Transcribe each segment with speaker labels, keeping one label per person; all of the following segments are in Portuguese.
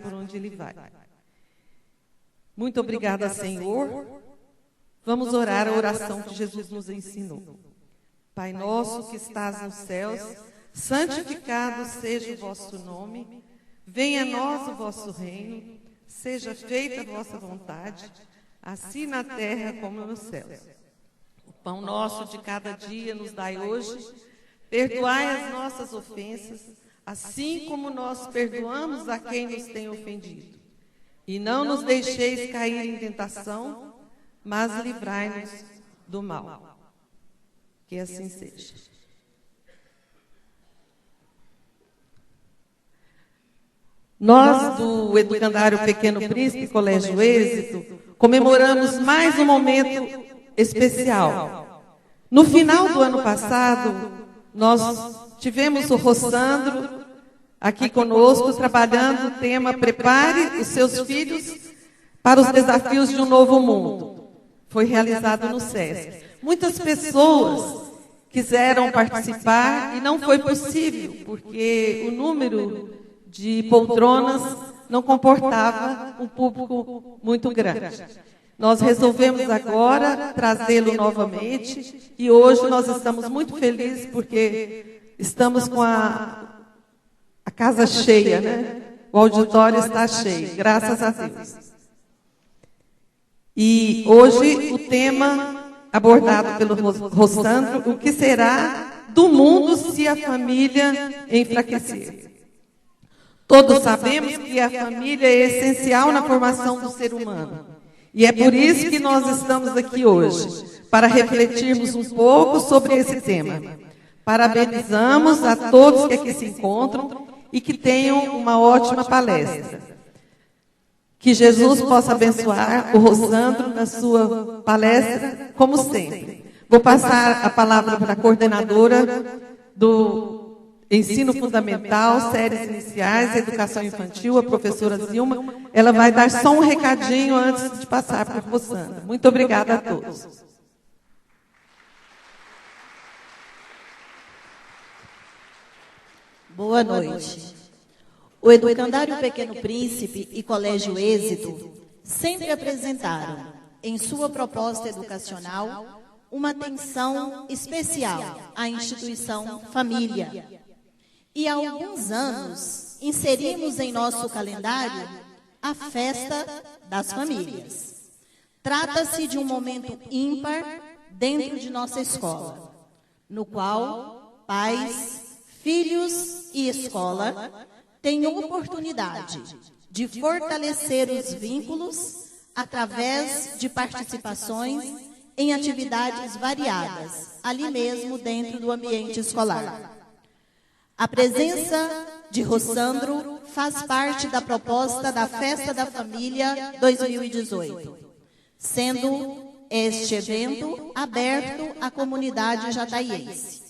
Speaker 1: por onde ele vai. Muito obrigada, Senhor. Vamos orar a oração que Jesus nos ensinou. Pai nosso que estás nos céus, santificado seja o vosso nome. Venha a nós o vosso reino. Seja feita a vossa vontade, assim na terra como nos céus. O pão nosso de cada dia nos dai hoje. Perdoai as nossas ofensas, assim como nós perdoamos a quem nos tem ofendido. E não nos deixeis cair em tentação, mas livrai-nos do mal. Que assim seja. Nós, do Educandário Pequeno Príncipe Colégio Êxito, comemoramos mais um momento especial. No final do ano passado, nós tivemos o Rossandro aqui conosco, trabalhando o tema Prepare os seus filhos para os desafios de um novo mundo. Foi realizado no SESC. Muitas pessoas quiseram participar e não foi possível, porque o número de poltronas não comportava um público muito grande. Nós resolvemos agora trazê-lo novamente e hoje nós estamos muito felizes porque estamos com a casa cheia, né? O auditório está cheio, graças a Deus. E hoje o tema abordado pelo Rossandro, o que será do mundo se a família enfraquecer? Todos sabemos que a família é essencial na formação do ser humano. E é por isso que nós estamos aqui hoje, para refletirmos um pouco sobre esse tema. Parabenizamos a todos que aqui se encontram e que tenham uma ótima palestra. Que Jesus possa abençoar o Rossandro na sua palestra, como sempre. Vou passar a palavra para a coordenadora do Ensino Fundamental, Séries Iniciais, Educação Infantil, a professora Zilma. Ela vai dar só um recadinho antes de passar para o Rossandro. Muito obrigada a todos.
Speaker 2: Boa noite. O Educandário Pequeno Príncipe e Colégio Êxito sempre apresentaram, em sua proposta educacional, uma atenção especial à instituição família. E há alguns anos, inserimos em nosso calendário a Festa das Famílias. Trata-se de um momento ímpar dentro de nossa escola, no qual pais, filhos e escola têm oportunidade de fortalecer os vínculos através de participações em atividades variadas, ali mesmo dentro do ambiente escolar. A presença de Rossandro faz parte da proposta da Festa da Família 2018, sendo este evento aberto à comunidade jataiense.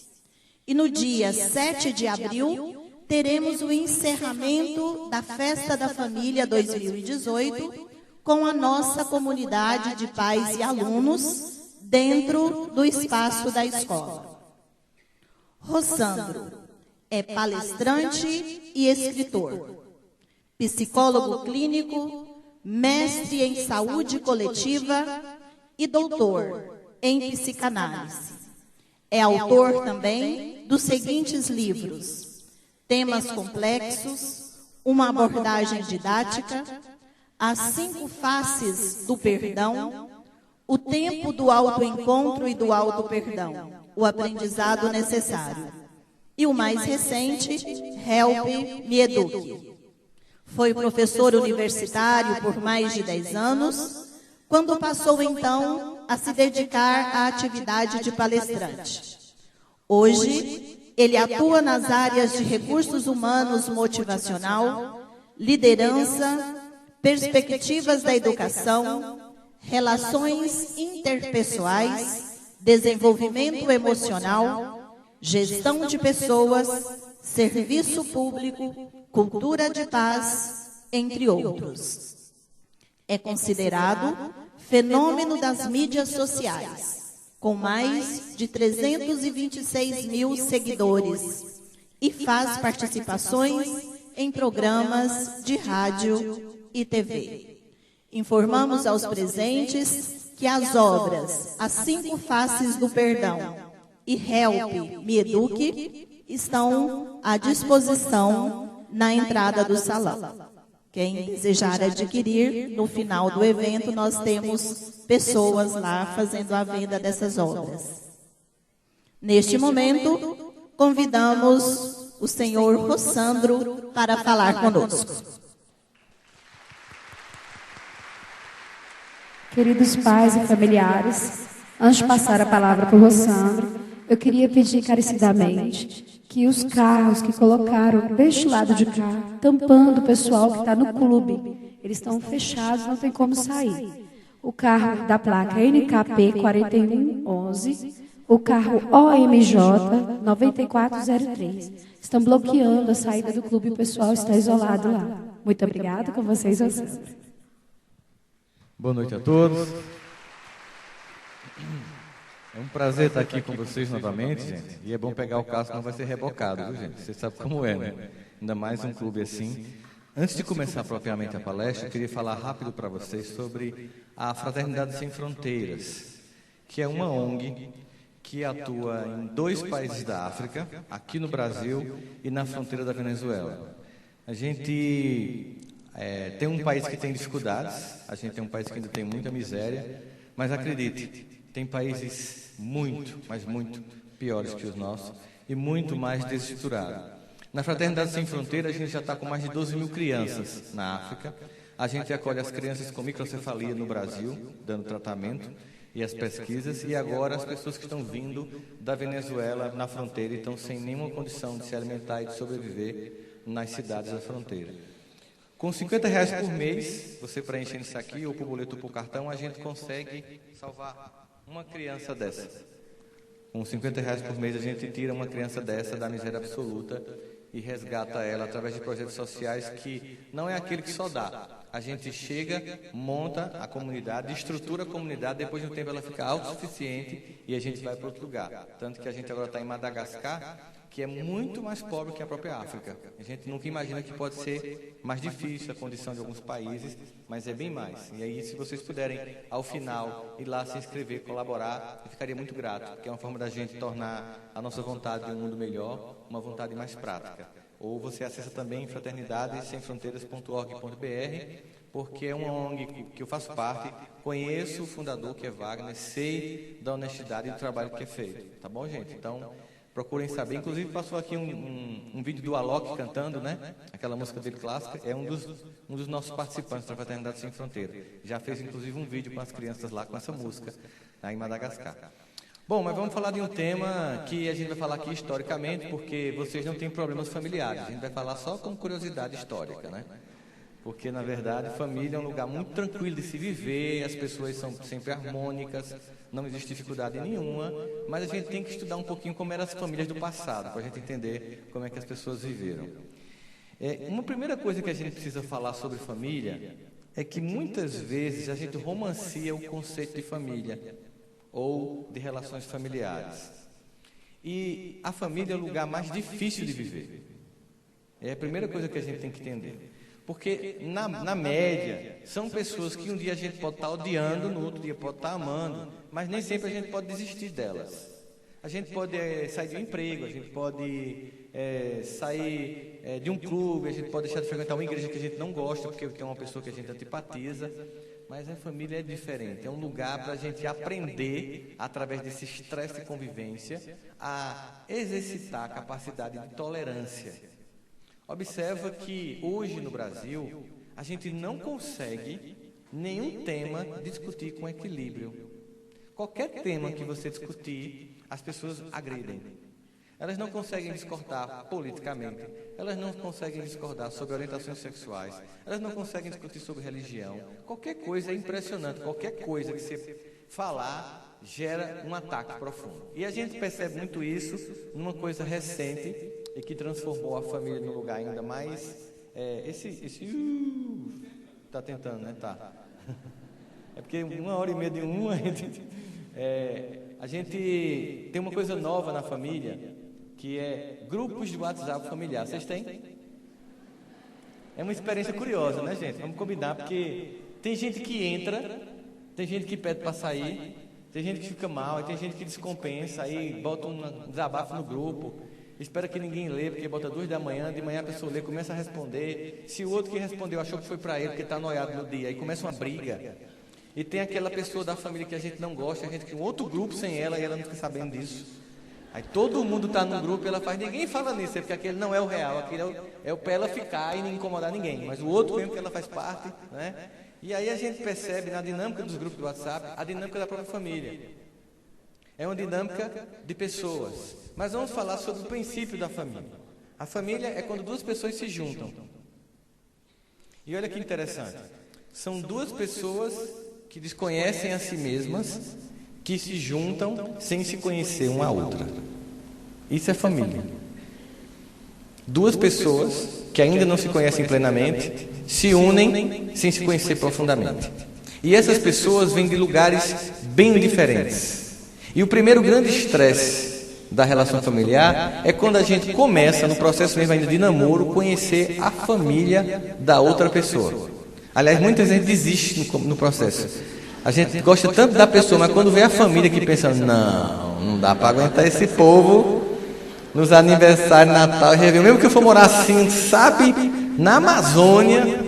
Speaker 2: E no dia 7 de abril, teremos o encerramento da Festa da Família 2018 com a nossa comunidade de pais e alunos dentro do espaço da escola. Rossandro é palestrante e escritor, psicólogo clínico, mestre em saúde coletiva e doutor em psicanálise. É autor também dos seguintes livros: Temas Complexos, uma abordagem didática, As 5 faces do perdão, O tempo do autoencontro e do autoperdão, o aprendizado necessário. E o mais recente, Help Me Eduque. Foi professor universitário por mais de 10 anos, quando passou então a se dedicar à atividade de palestrante. Hoje, ele atua nas áreas de recursos humanos motivacional, liderança, perspectivas da educação, relações interpessoais, desenvolvimento emocional, gestão de pessoas, serviço público, cultura de paz, entre outros. É considerado fenômeno das mídias sociais, com mais de 326 mil seguidores, e faz participações em programas de rádio e TV. Informamos aos presentes que as obras As 5 Faces do Perdão e Help Me Eduque estão à disposição na entrada do salão. Quem desejar adquirir, no final do evento, nós temos pessoas lá fazendo a venda dessas obras. Neste momento, convidamos o senhor Rossandro para falar conosco.
Speaker 3: Queridos pais e familiares, antes de passar a palavra para o Rossandro, eu queria pedir encarecidamente que os carros que colocaram deste lado de cá, tampando o pessoal que está no clube, eles estão fechados, não tem como sair. O carro da placa NKP 4111, o carro OMJ 9403, estão bloqueando a saída do clube e o pessoal está isolado lá. Muito obrigada, com vocês, Rossandro.
Speaker 4: Boa noite a todos. É um prazer estar aqui com vocês novamente, gente. E é bom pegar o carro, senão vai ser rebocado, viu, gente? Vocês sabem como é, né? Ainda mais um clube assim. Antes de começar propriamente a palestra, eu queria falar rápido para vocês sobre a Fraternidade Sem Fronteiras, que é uma ONG que atua em 2 países da África, aqui no Brasil e na fronteira da Venezuela. A gente tem um país que tem dificuldades, a gente tem um país que ainda tem muita miséria, mas acredite, tem países muito, mas muito piores que os nossos e muito mais desestruturados. Na Fraternidade Sem Fronteira, a gente já está com mais de 12 mil crianças na África. A gente acolhe as crianças com microcefalia no Brasil, dando tratamento e as pesquisas, e agora as pessoas que estão vindo da Venezuela na fronteira e estão sem nenhuma condição de se alimentar e de sobreviver nas cidades da fronteira. Com R$50 por mês, você preenchendo isso aqui, ou por boleto ou por cartão, a gente consegue salvar uma criança dessa. Com R$50 por mês, a gente tira uma criança dessa da miséria absoluta e resgata ela através de projetos sociais que não é aquele que só dá. A gente chega, monta a comunidade, estrutura a comunidade, depois de um tempo ela fica autossuficiente e a gente vai para outro lugar. Tanto que a gente agora está em Madagascar, que é muito mais pobre que a própria África. A gente nunca imagina que pode ser mais difícil a condição de alguns países, mas é bem mais. E aí, se vocês puderem, ao final, ir lá se inscrever, colaborar, eu ficaria muito grato, porque é uma forma da gente tornar a nossa vontade de um mundo melhor, uma vontade mais prática. Ou você acessa também fraternidadesemfronteiras.org.br, porque é uma ONG que eu faço parte, conheço o fundador, que é Wagner, sei da honestidade e do trabalho que é feito. Tá bom, gente? Então, procurem saber. Inclusive, passou aqui um vídeo do Alok cantando, né? Aquela música dele clássica. É um dos nossos participantes da Fraternidade Sem Fronteira. Já fez, inclusive, um vídeo com as crianças lá com essa música, lá em Madagascar. Bom, mas vamos falar de um tema que a gente vai falar aqui historicamente, porque vocês não têm problemas familiares. A gente vai falar só com curiosidade histórica, né? Porque, na verdade, família é um lugar muito tranquilo de se viver, as pessoas são sempre harmônicas, não existe dificuldade nenhuma, mas a gente tem que estudar um pouquinho como eram as famílias do passado, para a gente entender como é que as pessoas viveram. Uma primeira coisa que a gente precisa falar sobre família é que muitas vezes a gente romancia o conceito de família ou de relações familiares. E a família é o lugar mais difícil de viver. É a primeira coisa que a gente tem que entender. Porque, na média, são pessoas que um dia a gente pode estar odiando, no outro dia pode estar amando, mas nem sempre a gente pode desistir delas. A gente pode sair de um emprego, a gente pode sair de um clube, a gente pode deixar de frequentar uma igreja que a gente não gosta, porque tem uma pessoa que a gente antipatiza, mas a família é diferente. É um lugar para a gente aprender, através desse estresse de convivência, a exercitar a capacidade de tolerância. Observa que hoje no Brasil, a gente não consegue nenhum tema discutir com equilíbrio. Qualquer tema que você discutir, as pessoas agridem. Elas não conseguem discordar politicamente, elas não conseguem discordar sobre orientações sexuais, elas não conseguem discutir sobre religião. Qualquer coisa é impressionante, qualquer coisa que você falar gera um ataque profundo. E a gente percebe muito isso numa coisa recente e que transformou a família num lugar ainda mais... Tá tentando, né? Tá. É porque 1h30 de uma... a gente tem uma coisa nova na família, que é grupos de WhatsApp familiar. Vocês têm? É uma experiência curiosa, né, gente? Vamos combinar, porque tem gente que entra, tem gente que pede para sair, tem gente que fica mal, tem gente que descompensa, aí bota um desabafo no grupo, espera que ninguém lê, porque bota 2 da manhã, de manhã a pessoa lê, começa a responder. Se o outro que respondeu achou que foi para ele, porque está noiado no dia, aí começa uma briga. E tem aquela pessoa da família que a gente não gosta, a gente tem um outro grupo sem ela e ela não fica sabendo disso. Aí todo mundo está no grupo e ela faz, ninguém fala nisso, é porque aquele não é o real, aquele é o para ela ficar e não incomodar ninguém, mas o outro mesmo que ela faz parte, né? E aí a gente percebe na dinâmica dos grupos do WhatsApp, a dinâmica da própria família. É uma dinâmica de pessoas. Mas vamos falar sobre o princípio da família. A família é quando 2 pessoas se juntam. E olha que interessante, são 2 pessoas que desconhecem a si mesmas, que se juntam sem se conhecer uma a outra. Isso é família. 2 pessoas que ainda não se conhecem plenamente se unem sem se conhecer profundamente. E essas pessoas vêm de lugares bem diferentes. E o primeiro grande estresse da relação familiar é quando a gente começa, no processo mesmo ainda de namoro, conhecer a família da outra pessoa. Aliás, muita gente desiste no processo. A gente gosta tanto da pessoa, mas quando vê a família que pensa, não dá para aguentar esse povo nos aniversários, Natal, Réveillon, mesmo que eu for morar assim, sabe, na Amazônia,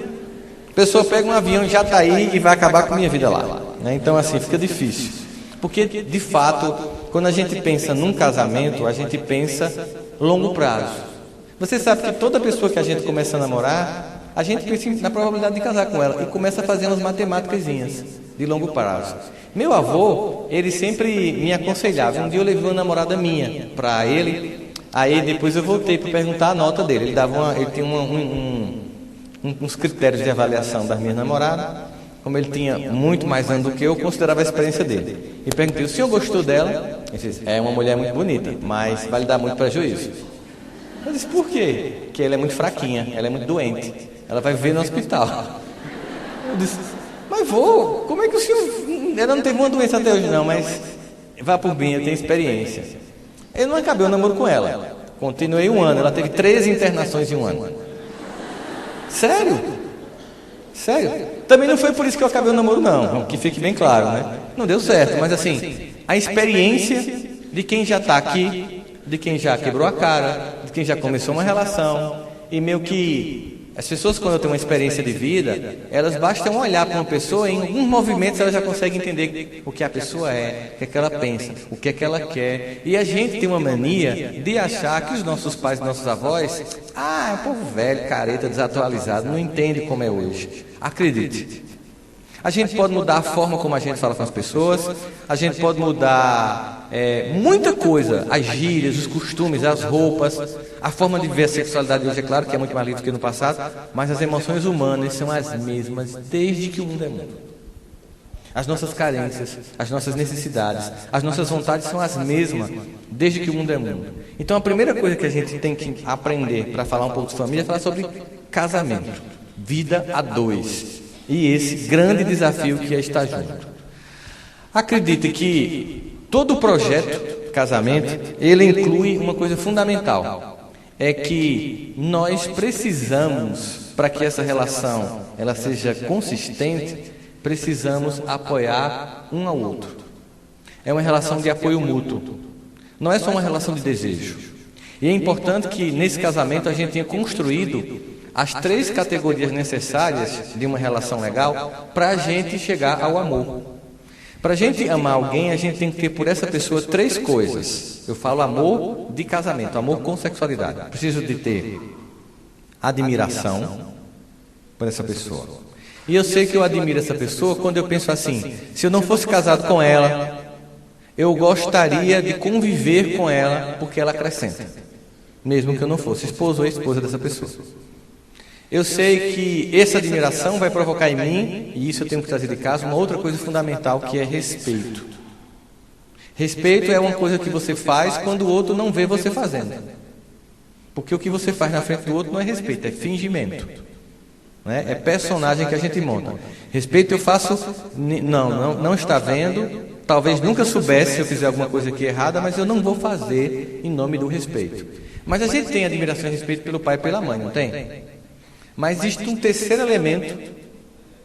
Speaker 4: a pessoa pega um avião e já está aí e vai acabar com a minha vida lá, né? Então assim, fica difícil, porque de fato, quando a gente pensa num casamento, a gente pensa longo prazo. Você sabe que toda pessoa que a gente começa a namorar, a gente pensa na probabilidade de casar com ela e começa a fazer umas matemáticazinhas de longo prazo. Meu avô, ele sempre me aconselhava. Um dia eu levei uma namorada minha para ele, aí depois eu voltei para perguntar a nota dele. Ele tinha uns critérios de avaliação das minhas namoradas. Como ele tinha muito mais anos do que eu considerava a experiência dele. E perguntei, o senhor gostou dela? Ele disse, é uma mulher muito bonita, mas vai lhe dar muito prejuízo. Eu disse, por quê? Porque ela é muito fraquinha, ela é muito doente, ela vai viver no hospital. Eu disse, mas vô, como é que o senhor... Ela não teve uma doença até hoje não, mas vá por mim, eu tenho experiência. Eu não acabei o namoro com ela, continuei 1 ano, ela teve 13 internações em 1 ano. Sério? Também não foi por isso que eu acabei o namoro não, que fique bem claro, né? Não deu certo, mas assim, a experiência de quem já está aqui, de quem já quebrou a cara, de quem já começou uma relação, e meio que as pessoas, quando têm uma experiência de vida, elas bastam olhar para uma pessoa e em alguns movimentos elas já conseguem entender o que a pessoa é, o que é que ela pensa, o que é que ela quer. E a gente tem uma mania de achar que os nossos pais e nossos avós, é um povo velho, careta, desatualizado, não entende como é hoje. Acredite. A gente pode mudar a forma como a gente fala com as pessoas, a gente pode mudar muita coisa, as gírias, os costumes, as roupas, a forma de ver a sexualidade hoje, é claro que é muito mais livre do que no passado, mas as emoções humanas são as mesmas desde que o mundo é mundo. As nossas carências, as nossas necessidades, as nossas vontades são as mesmas desde que o mundo é mundo. Então a primeira coisa que a gente tem que aprender para falar um pouco de família é falar sobre casamento, vida a 2. E esse grande desafio que é estar junto. Acredite que todo projeto, casamento, ele inclui uma coisa fundamental. É que nós precisamos, para que essa relação ela seja consistente, precisamos apoiar um ao outro. É uma relação de apoio mútuo. Não é só uma relação de desejo. E é importante que nesse casamento a gente tenha construído as 3 categorias necessárias de uma relação legal para a gente chegar ao amor. Para a gente amar alguém, a gente tem que ter por essa pessoa 3 coisas. Eu falo amor de casamento, amor com sexualidade. Preciso de ter admiração por essa pessoa. E eu sei que eu admiro essa pessoa quando eu penso assim, se eu não fosse casado com ela, eu gostaria de conviver com ela porque ela acrescenta. Mesmo que eu não fosse esposo ou esposa dessa pessoa. Eu sei que essa admiração vai provocar em mim, e isso eu tenho que trazer de casa, uma outra coisa fundamental que é respeito. Respeito é uma coisa que você faz quando o outro não vê você fazendo. Porque o que você faz na frente do outro não é respeito, é fingimento. Né? É personagem que a gente monta. Respeito eu faço, não está vendo, talvez nunca soubesse se eu fizer alguma coisa aqui errada, mas eu não vou fazer em nome do respeito. Mas a gente tem admiração e respeito pelo pai e pela mãe, não tem? Mas existe um terceiro elemento,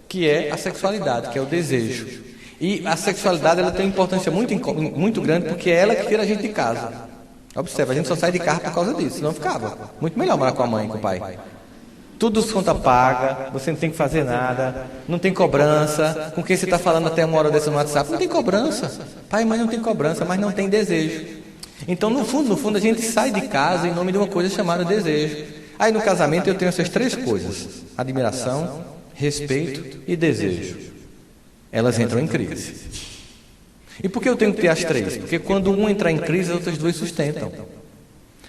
Speaker 4: que é a sexualidade, que é o desejo. E a sexualidade ela tem uma importância muito grande, porque é ela que tira a gente de casa. Observa, a gente só sai de casa por causa disso, senão ficava muito melhor morar com a mãe e com o pai. Tudo as conta paga, você não tem que fazer nada, não tem cobrança, com quem você está falando até uma hora dessa no WhatsApp, não tem cobrança. Pai e mãe não tem cobrança, mas não tem desejo. Então, no fundo, a gente sai de casa em nome de uma coisa chamada desejo. Aí no casamento eu tenho essas três coisas: admiração, respeito e desejo. Elas entram em crise. E por que eu tenho que ter as três? Porque quando um entrar em crise, as outras duas sustentam.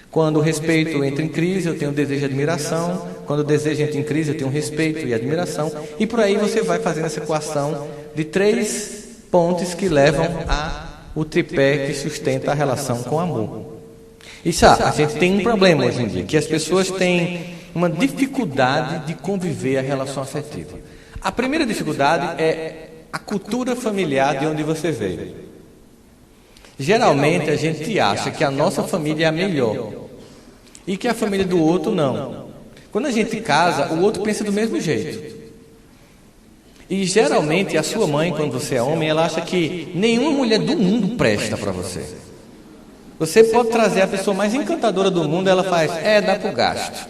Speaker 4: Quando o respeito entra em crise, eu tenho desejo e admiração. Quando o desejo entra em crise, eu tenho respeito e admiração. E por aí você vai fazendo essa equação de três pontes que levam ao tripé que sustenta a relação com o amor. E sabe, a gente tem um problema hoje em dia, que as pessoas têm uma dificuldade de conviver a relação afetiva. A primeira dificuldade é a cultura familiar de onde você veio. Geralmente a gente acha que a nossa família é a melhor e que a família do outro não. Quando a gente casa, o outro pensa do mesmo jeito. E geralmente a sua mãe, quando você é homem, ela acha que nenhuma mulher do mundo presta para você. Você pode trazer a pessoa mais encantadora do mundo, ela faz, dá pro gasto.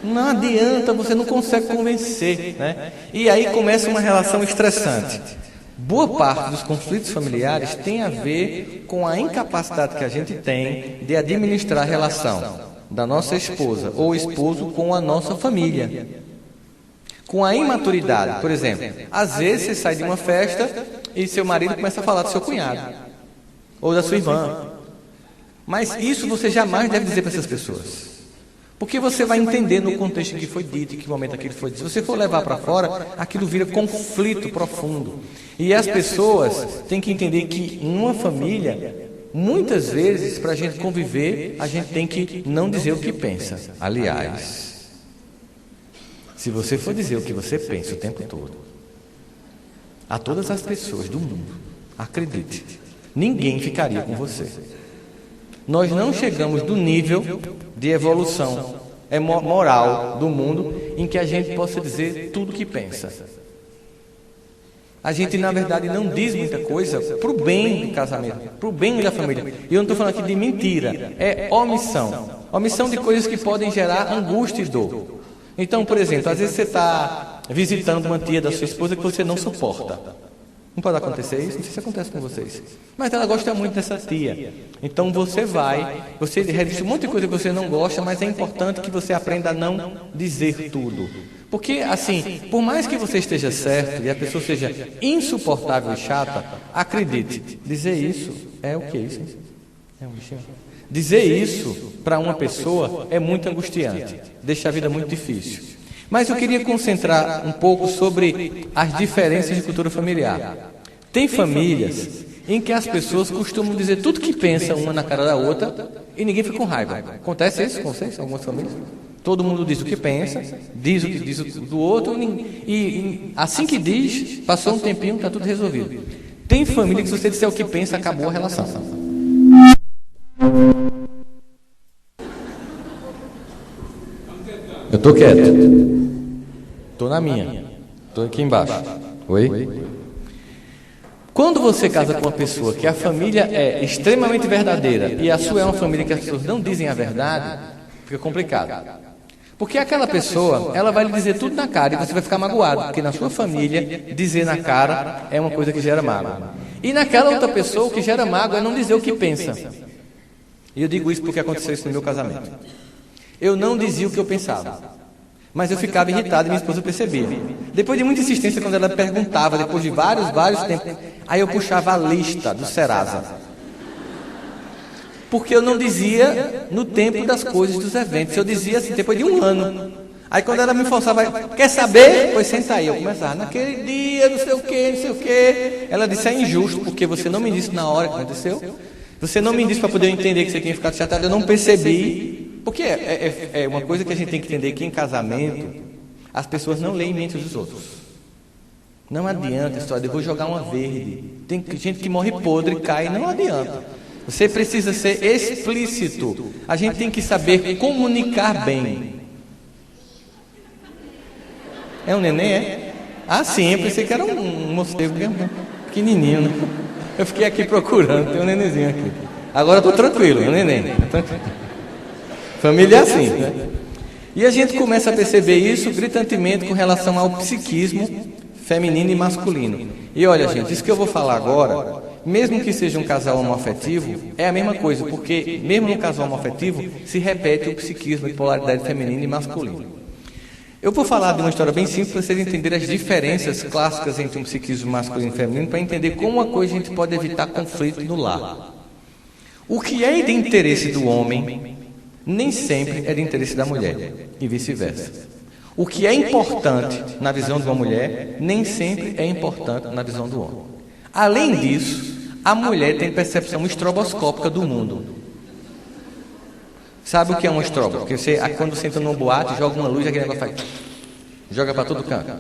Speaker 4: Não adianta, você não consegue convencer, né? E aí começa uma relação estressante. Boa parte dos conflitos familiares tem a ver com a incapacidade que a gente tem de administrar a relação da nossa esposa ou esposo com a nossa família. Com a imaturidade, por exemplo, às vezes você sai de uma festa e seu marido começa a falar do seu cunhado ou da sua irmã. Mas isso você jamais deve dizer para essas pessoas. Porque você vai entender no contexto em que foi dito, em que momento aquilo foi dito. Se você for levar para fora, aquilo vira conflito profundo. E as pessoas têm que entender que em uma família, muitas vezes, para a gente conviver, a gente tem que não dizer o que pensa. Aliás, se você for dizer o que você pensa o tempo todo, a todas as pessoas do mundo, acredite, ninguém ficaria com você. Nós não chegamos do nível de evolução moral do mundo em que a gente possa dizer tudo o que pensa. A gente, na verdade, não diz muita coisa para o bem do casamento, para o bem da família. E eu não estou falando aqui de mentira, é omissão. Omissão de coisas que podem gerar angústia e dor. Então, por exemplo, às vezes você está visitando uma tia da sua esposa que você não suporta. Não pode acontecer isso? Não sei se acontece com vocês. Mas ela gosta muito dessa tia. Então você registra um monte de coisa que você não gosta, mas é importante que você aprenda a não dizer tudo. Porque, assim, por mais que você esteja certo e a pessoa seja insuportável e chata, acredite, dizer isso é o que isso? É um bichinho. Dizer isso para uma pessoa é muito angustiante, deixa a vida muito difícil. Mas eu queria concentrar um pouco sobre as diferenças de cultura familiar. Tem famílias em que as pessoas costumam dizer tudo que pensam uma na cara da outra e ninguém fica com raiva. Acontece isso com vocês, algumas famílias? Todo mundo diz o que pensa, diz o que diz do outro e assim que diz, passou um tempinho, está tudo resolvido. Tem família que se você disser o que pensa, acabou a relação. Eu estou quieto. Estou na minha. Estou aqui embaixo. Oi? Quando você casa com uma pessoa que a família é extremamente verdadeira e a sua é uma família que as pessoas não dizem a verdade, fica complicado. Porque aquela pessoa, ela vai lhe dizer tudo na cara e você vai ficar magoado, porque na sua família, dizer na cara é uma coisa que gera mágoa. E naquela outra pessoa, o que gera mágoa é não dizer o que pensa. E eu digo isso porque aconteceu isso no meu casamento. Eu não dizia o que eu pensava, mas eu ficava irritado e minha esposa percebia. Depois de muita insistência, quando ela perguntava, depois de vários tempos, aí eu puxava a lista do Serasa. Porque eu não dizia no tempo das coisas, dos eventos. Eu dizia assim, depois de um ano. Aí quando ela me forçava, quer saber? Pois senta aí. Eu começava, naquele dia, não sei o quê. Ela disse, é injusto, porque você não me disse na hora que aconteceu. Você não me disse para poder eu entender que você tinha ficado chateado. Eu não percebi. Porque é uma coisa que a gente tem que entender, que em casamento, as pessoas não leem mentes dos outros. Não adianta a história de eu vou jogar uma verde. Tem gente que morre podre, cai, não adianta. Você precisa ser explícito. A gente tem que saber comunicar bem. É um neném, é? Ah, sim, eu pensei que era um morcego pequenininho, né? Eu fiquei aqui procurando, tem um nenenzinho aqui. Agora eu tô tranquilo, é um neném. Família é assim, né? E a gente começa a perceber isso gritantemente com relação ao psiquismo feminino e masculino. E olha, gente, isso que eu vou falar agora, mesmo que seja um casal homoafetivo, é a mesma coisa, porque mesmo no casal homoafetivo se repete o psiquismo de polaridade feminina e masculina. Eu vou falar de uma história bem simples para vocês entenderem as diferenças clássicas entre um psiquismo masculino e feminino, para entender como uma coisa a gente pode evitar conflito no lar. O que é de interesse do homem nem sempre é de interesse da mulher, e vice-versa. O que é importante na visão de uma mulher nem sempre é importante na visão do homem. Além disso, a mulher tem percepção estroboscópica do mundo. Sabe o que é um estrobo? Porque você, quando você entra numa boate, joga uma luz, aquele negócio faz... joga para todo canto.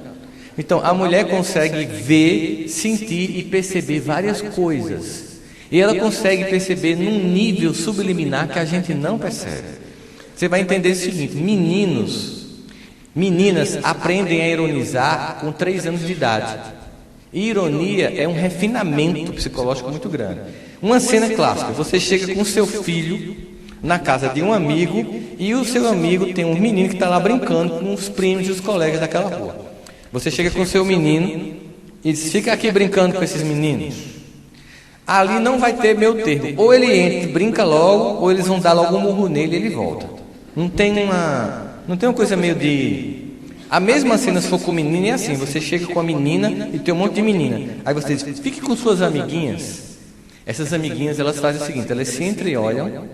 Speaker 4: Então, a mulher consegue ver, sentir e perceber várias coisas. E ela consegue perceber num nível subliminar que a gente não percebe. Você vai entender o seguinte: meninas aprendem a ironizar com 3 anos de idade. E ironia é um refinamento psicológico muito grande. Uma cena clássica: você chega com seu filho na casa de um amigo e o seu amigo tem um menino que está lá brincando com os primos e os colegas daquela rua. Você chega com o seu menino e diz: fica aqui brincando com esses meninos. Ali não vai ter meio termo. Ou ele entra e brinca logo, ou eles vão dar logo um murro nele e ele volta. Não tem uma coisa meio de... A mesma cena se for com o menino é assim: você chega com a menina e tem um monte de menina. Aí você diz: fique com suas amiguinhas. Essas amiguinhas, elas fazem o seguinte: elas se entreolham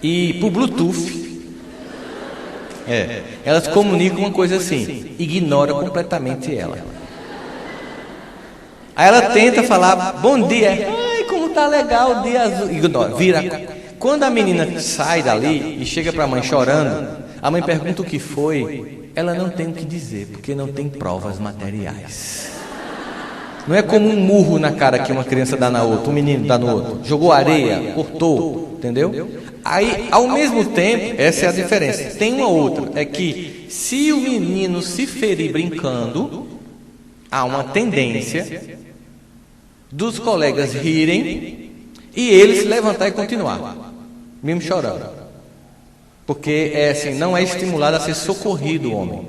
Speaker 4: e por Bluetooth elas comunicam uma coisa assim, ignora completamente ela. Aí ela tenta falar: bom dia. Ai, como tá legal o dia azul. Ignora, vira. Quando a menina sai dali e chega para a mãe chorando, a mãe pergunta o que foi. Ela não tem o que dizer, porque não tem provas materiais. Não é como um murro na cara que uma criança dá na outra, um menino dá no outro. Jogou areia, cortou, entendeu? Aí, ao mesmo tempo, essa é a diferença. Tem uma outra, é que se o menino se ferir brincando, há uma tendência dos colegas rirem e ele se levantar e continuar, mesmo chorando. Porque é assim, não é estimulado a ser socorrido o homem.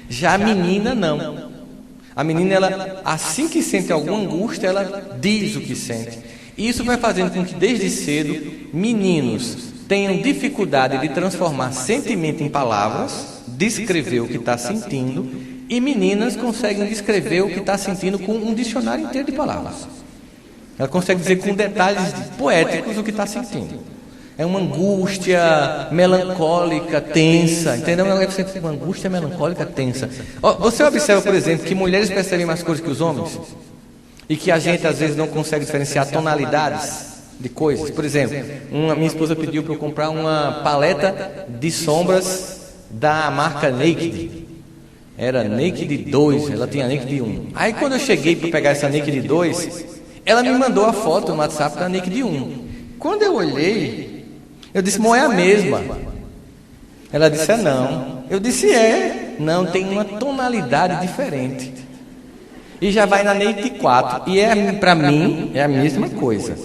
Speaker 4: Já a menina não. A menina, ela, assim que sente alguma angústia, ela diz o que sente. E isso vai fazendo com que desde cedo meninos tenham dificuldade de transformar sentimento em palavras, descrever o que está sentindo, e meninas conseguem descrever o que está sentindo com um dicionário inteiro de palavras. Ela consegue dizer com detalhes poéticos o que está sentindo. É uma angústia melancólica, tensa, entendeu? Uma angústia melancólica, tensa. Você observa, por exemplo, que mulheres percebem mais coisas que os homens? E que a gente, às vezes, não consegue diferenciar tonalidades de coisas. Por exemplo, minha esposa pediu para eu comprar uma paleta de sombras da marca Naked. Era Naked 2, ela tinha Naked 1. Aí, quando eu cheguei para pegar essa Naked 2, ela me mandou a foto no WhatsApp da Naked 1. Quando eu olhei, eu disse: amor, é a mesma. Ela disse: é não. Eu disse: é. Não, tem uma tonalidade diferente. E já vai na Naked 4. E para mim, é a mesma coisa.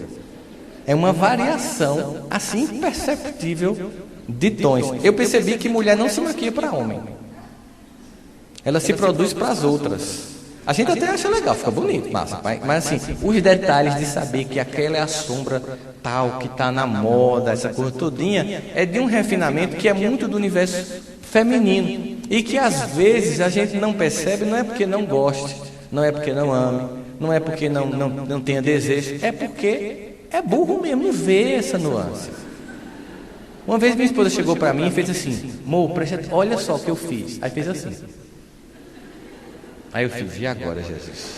Speaker 4: É uma variação, assim, imperceptível de tons. Eu percebi que mulher não se maquia para homem. Ela se produz para as outras. A gente até acha legal, fica bonito, massa. Mas assim, os detalhes de saber que aquela é a sombra tal, que está na moda, essa coisa todinha, é de um refinamento que é muito do universo feminino. E que às vezes a gente não percebe, não é porque não goste, não é porque não ame, não é porque não tenha desejo, é porque é burro mesmo ver essa nuance. Uma vez minha esposa chegou para mim e fez assim: amor, olha só o que eu fiz. Aí fez assim. Aí eu fiz: e agora, Jesus?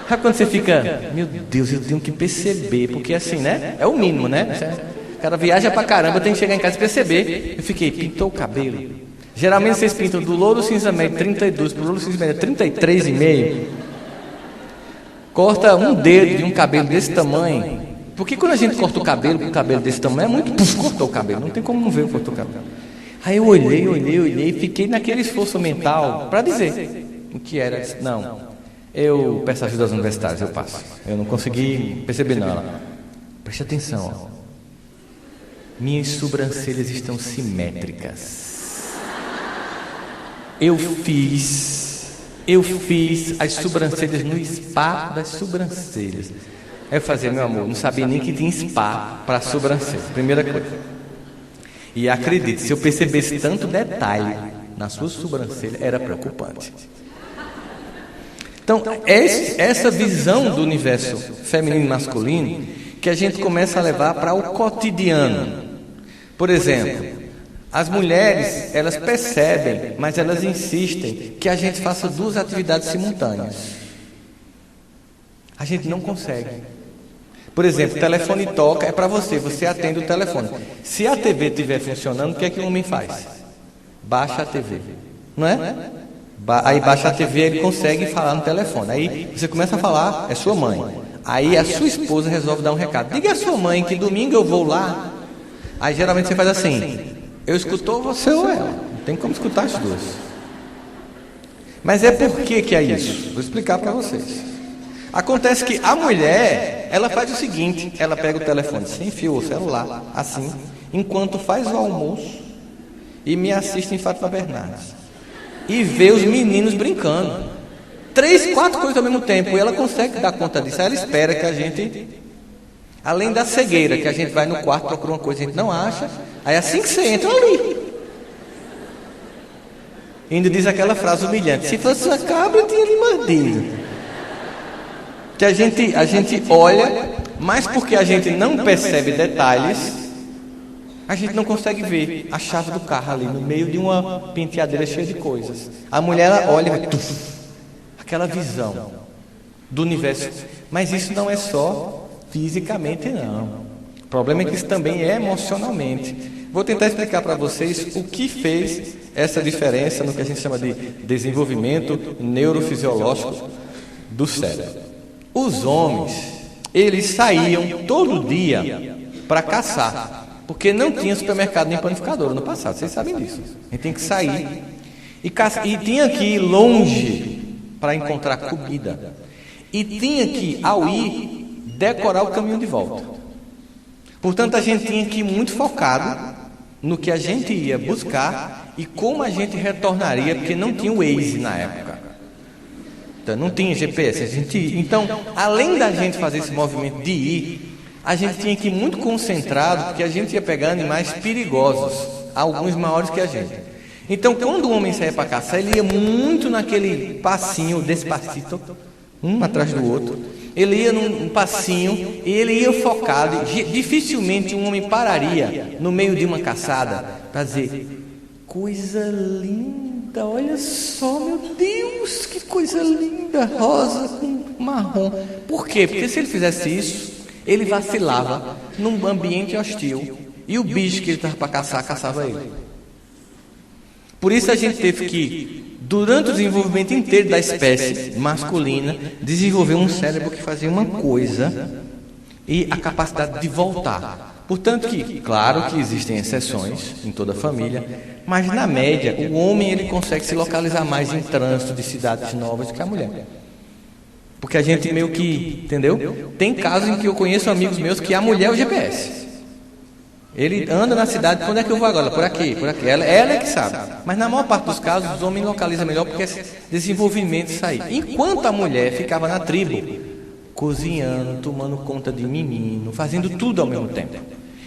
Speaker 4: Sabe quando você fica: meu Deus, eu tenho que perceber, porque assim, né? É o mínimo, né? O cara viaja pra caramba, tem que chegar em casa e perceber. Eu fiquei: pintou o cabelo? Geralmente vocês pintam do louro cinza médio 32 pro louro cinza médio 33,5. Corta um dedo de um cabelo desse tamanho. Porque quando a gente corta o cabelo com um cabelo desse tamanho, é muito... cortou o cabelo, não tem como não ver o cortou o cabelo. Aí eu olhei, fiquei naquele esforço mental para dizer o que era. Não, eu peço ajuda aos universitários, eu passo. Eu não consegui perceber, não. Preste atenção, ó. Minhas sobrancelhas estão simétricas. Eu fiz as sobrancelhas no spa das sobrancelhas. Aí eu fazia, meu amor, não sabia nem que tinha spa para sobrancelha. Primeira coisa. E acredite, se eu percebesse tanto detalhe na sua sobrancelha, era preocupante. Então, essa visão do universo feminino e masculino que a gente começa a levar para o cotidiano. Por exemplo, as mulheres, elas percebem, mas elas insistem que a gente faça 2 atividades simultâneas. A gente não consegue. Por exemplo, o telefone toca, é para você atende o telefone. Se a TV estiver funcionando, o que é que o homem faz? Baixa a TV, não é? Aí baixa a TV, ele consegue falar no telefone. Aí você começa a falar, é sua mãe. Aí a sua esposa resolve dar um recado. Diga à sua mãe que domingo eu vou lá. Aí geralmente você faz assim, eu escutou você ou ela. Não tem como escutar as duas. Mas é por que é isso? Vou explicar para vocês. Acontece que a mulher, ela faz o seguinte, ela pega o telefone, se enfia o celular, assim, enquanto faz o almoço e me assiste em Fátima Bernardes. E vê os meninos brincando. 3, 4 coisas ao mesmo tempo. E ela consegue dar conta disso. Ela espera que a gente, além da cegueira, que a gente vai no quarto, procura uma coisa, a gente não acha. Aí assim que você entra, ali. E ainda diz aquela frase humilhante, se fosse uma cabra, eu tinha lhe mordido. Que a gente olha, mas porque a gente não percebe detalhes, a gente não consegue ver a chave do carro ali, no meio de uma penteadeira cheia de coisas. A mulher, ela olha e vai, aquela visão do universo. Mas isso não é só fisicamente, não. O problema é que isso também é emocionalmente. Vou tentar explicar para vocês o que fez essa diferença no que a gente chama de desenvolvimento neurofisiológico do cérebro. Os homens, eles saíam todo dia para caçar, porque não tinha supermercado nem panificador no passado, vocês sabem disso. A gente tem que sair e tinha que ir longe para encontrar comida. E tinha que, ao ir, decorar o caminho de volta. Portanto, a gente tinha que ir muito focado no que a gente ia buscar e como a gente retornaria, porque não tinha o Waze na época. Então, não tinha GPS. Então, além da gente fazer esse movimento de ir, a gente tinha que ir muito concentrado, porque a gente ia pegar animais perigosos, alguns maiores que a gente. Então, quando o homem saía para caçar, ele ia muito naquele passinho, despacito, um atrás do outro. Ele ia num passinho e ele ia focado. Dificilmente um homem pararia no meio de uma caçada para dizer, coisa linda, olha só, meu Deus, que coisa linda, rosa com marrom. Por quê? Porque se ele fizesse isso, ele vacilava num ambiente hostil e o bicho que ele estava para caçar, caçava ele. Por isso a gente teve que, durante o desenvolvimento inteiro da espécie masculina, desenvolver um cérebro que fazia uma coisa e a capacidade de voltar. Portanto que, claro que existem exceções em toda a família, mas na média o homem ele consegue se localizar mais em trânsito de cidades novas do que a mulher. Porque a gente meio que, entendeu? Tem casos em que eu conheço amigos meus que a mulher é o GPS. Ele anda na cidade, quando é que eu vou agora? Por aqui, por aqui. Ela é que sabe. Mas na maior parte dos casos, os homens localizam melhor porque esse desenvolvimento sai. Enquanto a mulher ficava na tribo, cozinhando, tomando conta de menino, fazendo tudo ao mesmo tempo.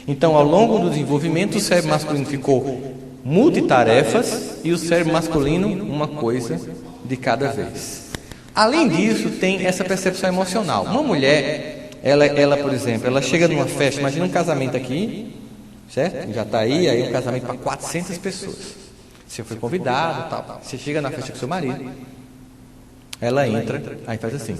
Speaker 4: Então, ao longo do desenvolvimento, o cérebro masculino ficou multitarefas e o cérebro masculino uma coisa de cada vez. Além disso, tem essa percepção emocional. Uma mulher, ela, por exemplo, ela chega numa festa, imagina um casamento aqui, certo? Já está aí um casamento para 400 pessoas. Você foi convidado, tal. Você chega na festa com seu marido, ela entra, aí faz assim.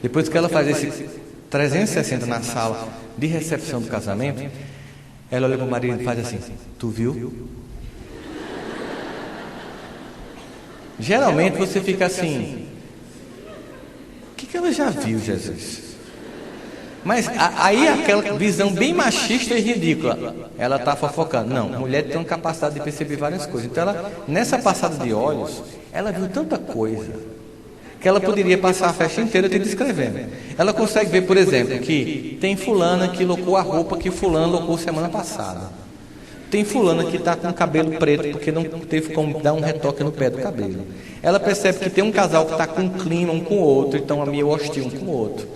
Speaker 4: Depois que ela faz esse 360 na sala de recepção do casamento, ela olha para o marido e faz assim, tu viu? Geralmente você fica assim, o que ela já viu, Jesus? Mas aí aquela visão bem machista e ridícula. Ela está fofocando. Não, mulher tem uma capacidade de perceber várias coisas. Então, ela, nessa passada de olhos, ela viu tanta coisa que ela poderia passar a festa inteira te descrevendo. Ela consegue ver, por exemplo, que tem fulana que locou a roupa que fulano locou semana passada. Tem fulana que está com o cabelo preto porque não teve como dar um retoque no pé do cabelo. Ela percebe que tem um casal que está com um clima um com o outro, então é meio hostil um com o outro.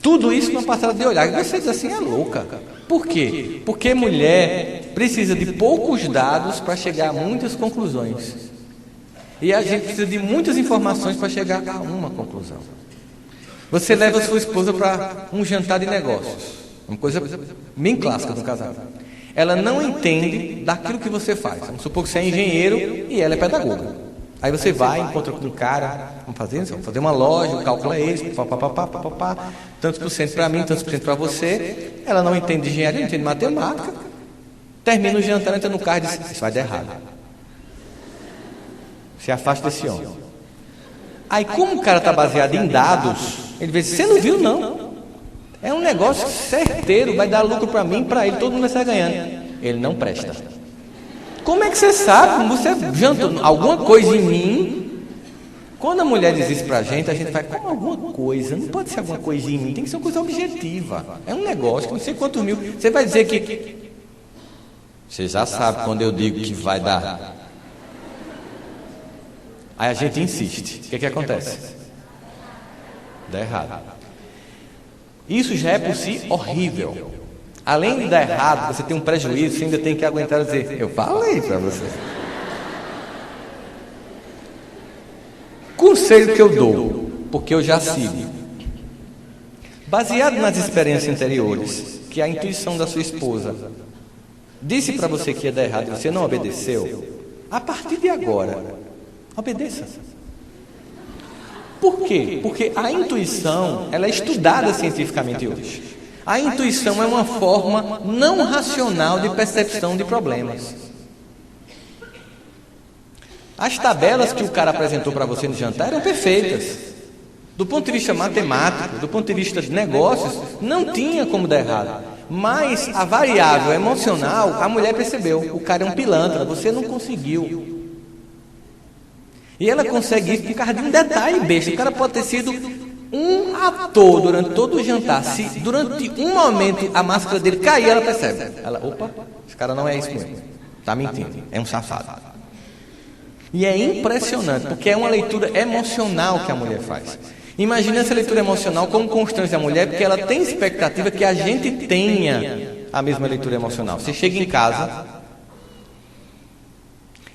Speaker 4: Tudo isso numa passada de olhar. E você diz assim, é louca. Por quê? Porque mulher precisa de poucos dados para chegar a muitas conclusões. E a gente precisa de muitas informações para chegar a uma conclusão. Você leva a sua esposa para um jantar de negócios. Uma coisa bem clássica do casal. Ela não entende daquilo que você faz. Vamos supor que você é engenheiro e ela é pedagoga. Aí você vai, encontra com um cara, vamos fazer uma loja, o cálculo é esse, tantos por cento para mim, tantos por cento para você. Ela não entende de engenharia, não entende de matemática. Termina o jantar, entra no carro e diz, isso vai dar errado. Se afasta desse homem. Aí como o cara está baseado em dados, ele diz, você não viu não. É um negócio certeiro, vai dar lucro para mim, para ele, todo mundo vai sair ganhando. Ele não presta. Como é que você sabe? Você jantou alguma coisa em mim? Quando a mulher diz isso para a gente vai, como alguma coisa? Não pode ser alguma coisa em mim, tem que ser uma coisa objetiva. É um negócio que não sei quantos mil. Você vai dizer que... Você já sabe quando eu digo que vai dar. Aí a gente insiste. O que acontece? Dá errado. Isso já é por si horrível. Além de dar errado, você tem um prejuízo, você ainda tem que aguentar dizer, eu falei para você. Conselho que eu dou, porque eu já sigo. Baseado nas experiências anteriores, que a intuição da sua esposa disse para você que ia dar errado e você não obedeceu, a partir de agora, obedeça. Por quê? Porque a intuição, ela é estudada cientificamente hoje. A intuição é uma forma não racional de percepção de problemas. As tabelas que o cara apresentou para você no jantar eram perfeitas. Do ponto de vista matemático, do ponto de vista de negócios, não tinha como dar errado. Mas a variável emocional, a mulher percebeu. O cara é um pilantra, você não conseguiu. E ela consegue isso por causa de um detalhe besta. O cara pode ter sido um ator durante todo o jantar. Se durante um momento a máscara dele cair, ela percebe. Ela, opa, esse cara não é isso mesmo. Está mentindo, é um safado. E é impressionante, porque é uma leitura emocional que a mulher faz. Imagina essa leitura emocional como constante da mulher, porque ela tem expectativa que a gente tenha a mesma leitura emocional. Você chega em casa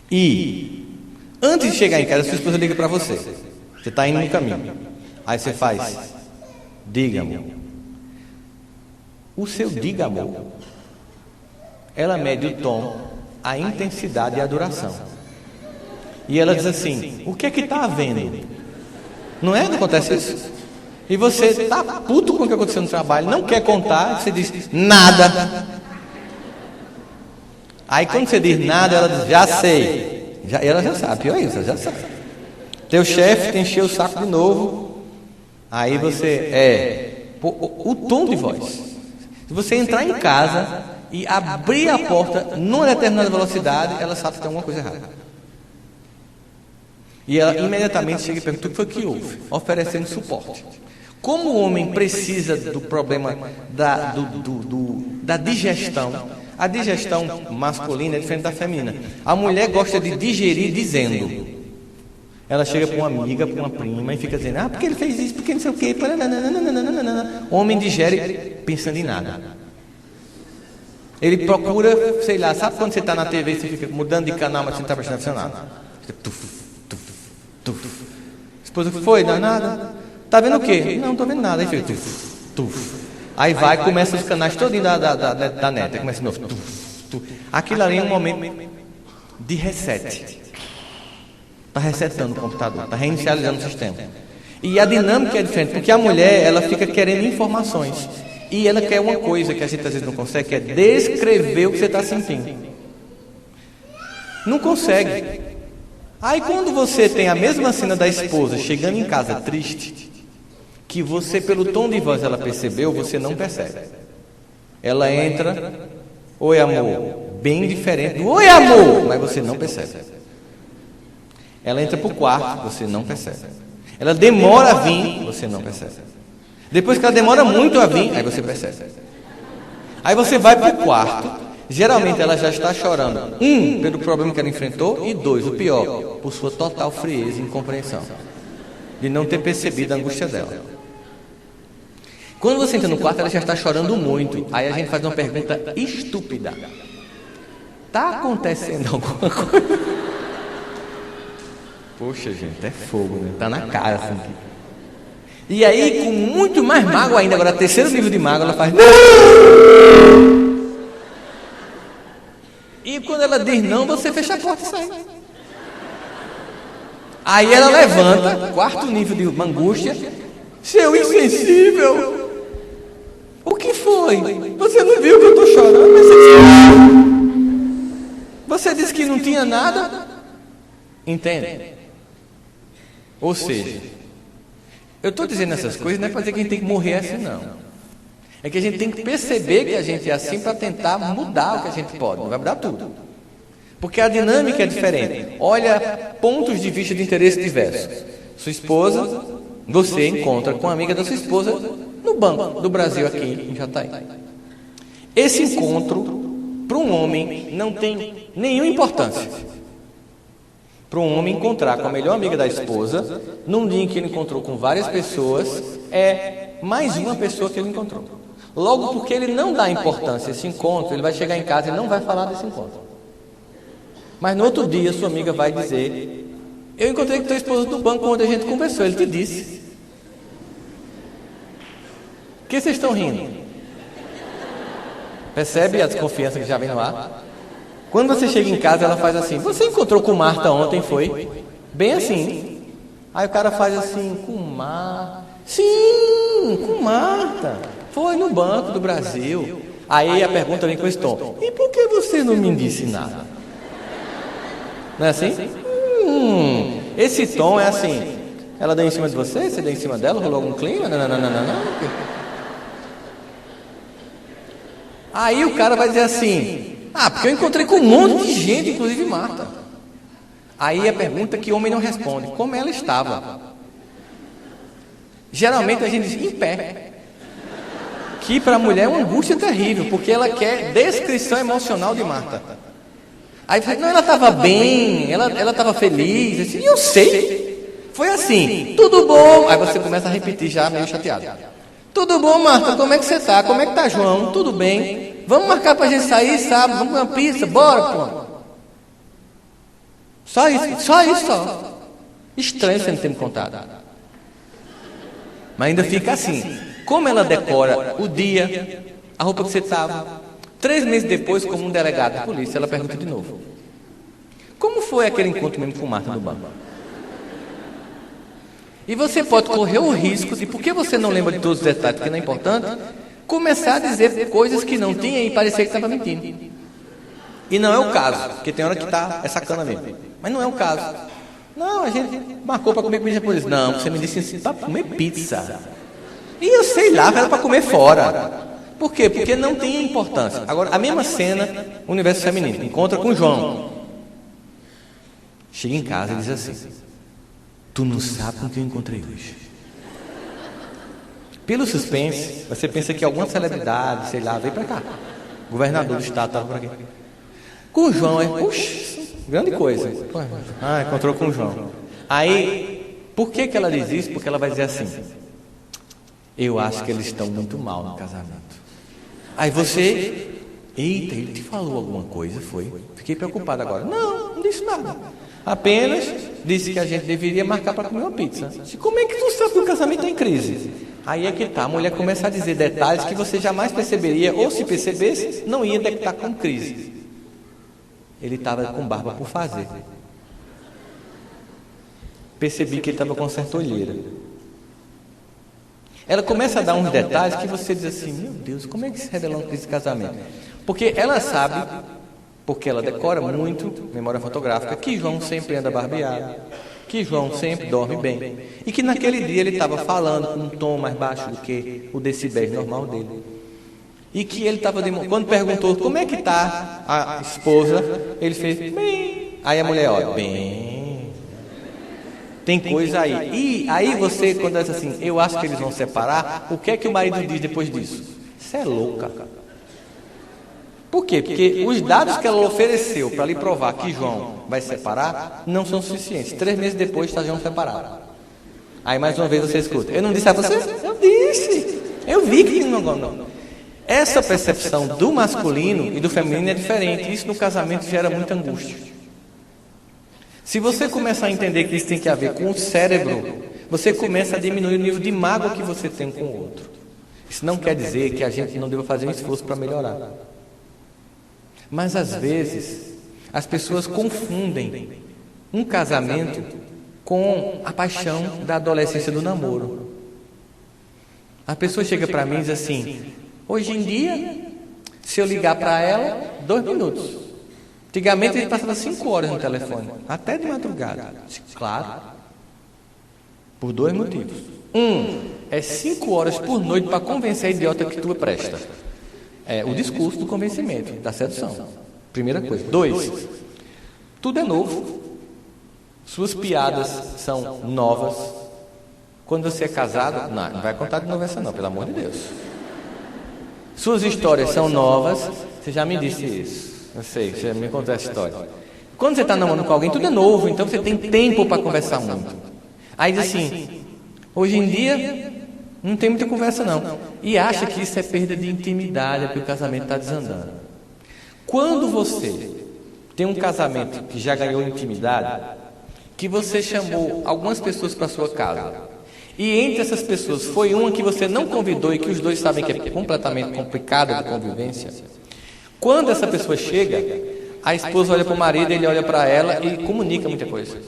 Speaker 4: e... Antes de chegar em casa, sua esposa liga para você. Você está indo no caminho. Aí você faz, diga, amor. O seu diga, amor, ela mede o tom, a intensidade e a duração. E ela diz assim, o que é que está havendo? Não é que acontece isso? E você está puto com o que aconteceu no trabalho, não quer contar, você diz, nada. Aí quando você diz nada, ela diz, já sei. Ela já sabe, pior isso, ela já sabe. Teu chefe te encheu o saco de novo. Aí você o tom de voz. Se você entrar em casa e abrir a porta numa determinada velocidade, ela sabe que tem alguma coisa errada. E ela imediatamente chega e pergunta o que foi que houve, oferecendo suporte. Como o homem precisa do problema da digestão, a digestão masculina é diferente da feminina. A mulher gosta de digerir dizendo. Ela chega para uma amiga, para uma prima e fica dizendo, porque ele fez isso, porque não sei o quê. O homem digere pensando em nada. Ele procura, sei lá, sabe quando você está na TV e você fica mudando de canal, mas você não está prestando atenção nada? Esposa, que foi? Não é nada? Está vendo o quê? Não, estou vendo nada. Aí fica Aí vai, começa os canais todinhos da neta, começa de novo. Aquilo ali é um momento de reset. Está resetando o computador, está reinicializando o sistema. E a dinâmica é diferente, porque a mulher, ela fica querendo informações. E ela quer uma coisa que a gente às vezes não consegue, que é descrever o que você está sentindo. Não consegue. Aí quando você tem a mesma cena da esposa chegando em casa triste, que você, pelo tom de voz, ela percebeu, você não percebe. Ela entra, oi amor, bem diferente do oi amor, mas você não percebe. Ela entra para o quarto, você não percebe. Ela demora a vir, você não percebe. Depois que ela demora muito a vir, aí você percebe. Aí você vai para o quarto, geralmente ela já está chorando. Pelo problema que ela enfrentou, e 2, o pior, por sua total frieza e incompreensão, de não ter percebido a angústia dela. Quando você entra no quarto, ela já está chorando muito. Aí a gente faz uma pergunta estúpida. Está acontecendo alguma coisa? Poxa, gente, é fogo, né? Está na cara assim. E aí, com muito mais mágoa ainda, agora terceiro nível de mágoa, ela faz... E quando ela diz não, você fecha a porta e sai. Aí ela levanta, quarto nível de angústia. Seu insensível! O que foi? Você não viu que eu estou chorando? Você disse que não tinha nada? Entende? Ou seja, eu estou dizendo essas coisas não é para dizer que a gente tem que morrer assim, não. É que a gente tem que perceber que a gente é assim para tentar mudar o que a gente pode. Não vai mudar tudo. Porque a dinâmica é diferente. Olha, pontos de vista de interesse diversos. Sua esposa, você encontra com a amiga da sua esposa no Banco do Brasil aqui em Jataí. Esse encontro, para um homem, não tem nenhuma importância. Para um homem encontrar com a melhor amiga da esposa, num dia em que ele encontrou com várias pessoas, é mais uma pessoa que ele encontrou. Logo, porque ele não dá importância a esse encontro, ele vai chegar em casa e não vai falar desse encontro. Mas no outro dia, sua amiga vai dizer: eu encontrei com tua esposa no banco onde a gente conversou, ele te disse. Por que vocês estão rindo? Percebe a desconfiança que já vem no ar? Quando você chega em casa, ela faz assim: você encontrou com Marta ontem, foi? Bem assim. Aí o cara faz assim: com Marta? Sim, com Marta. Foi no Banco do Brasil. Aí a pergunta vem com esse tom: e por que você não me disse nada? Não é assim? Esse tom é assim: ela deu em cima de você, você deu em cima dela, rolou algum clima? Não. Aí o cara vai dizer assim: porque eu encontrei com um monte de gente, inclusive Marta. Aí a pergunta que o homem não responde: como ela estava? Geralmente a gente diz: em pé. Que para a mulher é uma angústia terrível, porque ela quer descrição emocional de Marta. Aí fala: não, ela estava bem, ela estava feliz. Assim, eu sei. Foi assim: tudo bom. Aí você começa a repetir já meio chateado: tudo bom, Marta? Como é que você está? Como é que está, João? Tudo bem. Vamos marcar para a gente sair sábado? Vamos comer uma pizza? Bora, pô. Só isso. Estranho você não ter me contado. Mas ainda fica assim: como ela decora o dia, a roupa que você estava. 3 meses depois, como um delegado da polícia, ela pergunta de novo: como foi aquele encontro mesmo com Marta no banco? E você pode correr o risco de, porque você não lembra de todos os detalhes, porque não é importante, começar a dizer coisas que não tinha e parecer que estava mentindo. E não é o caso, porque tem hora que é sacana mesmo. Mas não é o caso. Não, a gente marcou para comer comida japonesa. Não, você me disse assim, para comer pizza. E eu sei lá, era para comer fora. Por quê? Porque não tem importância. Agora, a mesma cena, universo feminino, encontra com João. Chega em casa e diz assim: tu não sabe com quem eu encontrei hoje. Pelo suspense, você pensa que alguma celebridade, sei lá, veio para cá. Governador do estado estava por aqui. Com o João, puxa, grande coisa. Encontrou com o João. Aí, por que ela diz isso? Porque ela vai dizer assim: eu acho que eles estão muito mal no casamento. Aí você: eita, ele te falou alguma coisa, foi? Fiquei preocupado agora. Não disse nada. Apenas disse que a gente deveria marcar para comer uma pizza. Como é que tu sabe que o casamento está em crise? Aí é que tá, a mulher começa a dizer detalhes que você jamais perceberia, ou se percebesse, não ia detectar com crise. Ele estava com barba por fazer. Percebi que ele estava com certa olheira. Ela começa a dar uns detalhes que você diz assim: meu Deus, como é que se revela uma crise de casamento? Porque ela sabe, porque ela decora muito, memória fotográfica, que João sempre anda barbeado, que João sempre dorme bem. E que naquele dia ele estava falando com um tom mais baixo do que o decibéis normal dele. E que ele estava... Quando perguntou como é que está a esposa, ele fez... Bem. Aí a mulher, olha, bem... Tem coisa aí. E aí você, quando diz assim, eu acho que eles vão separar, o que é que o marido diz depois disso? Você é louca. Por quê? Porque os dados que ela ofereceu para lhe provar que João vai separar não são suficientes. 3 meses depois está João separado. Aí mais uma vez você escuta. Eu não disse a você? Eu disse. Eu vi que não. Essa percepção do masculino e do feminino é diferente. Isso no casamento gera muita angústia. Se você começar a entender que isso tem que ver com o cérebro, você começa a diminuir o nível de mágoa que você tem com o outro. Isso não quer dizer que a gente não deva fazer um esforço para melhorar. Mas às vezes as pessoas confundem um casamento com a paixão da adolescência do namoro. A pessoa chega para mim e diz assim: hoje em dia, se eu ligar para ela, 2 minutos. Antigamente a gente passava 5 horas no telefone, até de madrugada. Claro, por 2 motivos. É 5 horas por noite para convencer a idiota que tu presta. É o discurso do convencimento, da sedução. Primeira coisa. 2, tudo é novo. Suas piadas são novas. Quando você é casado, não vai contar de novo essa não, pelo amor de Deus. Suas histórias são novas. Você já me disse isso. Eu sei, você me contou essa história. Quando você está namorando com alguém, tudo é novo, então você tem tempo para conversar muito. Aí diz assim, hoje em dia, não tem muita conversa não. E acha que isso é perda de intimidade, porque o casamento está desandando. Quando você tem um casamento que já ganhou intimidade, que você chamou algumas pessoas para sua casa, e entre essas pessoas foi uma que você não convidou e que os dois sabem que é completamente complicada de convivência, quando essa pessoa chega, a esposa olha para o marido, ele olha para ela e comunica muita coisa.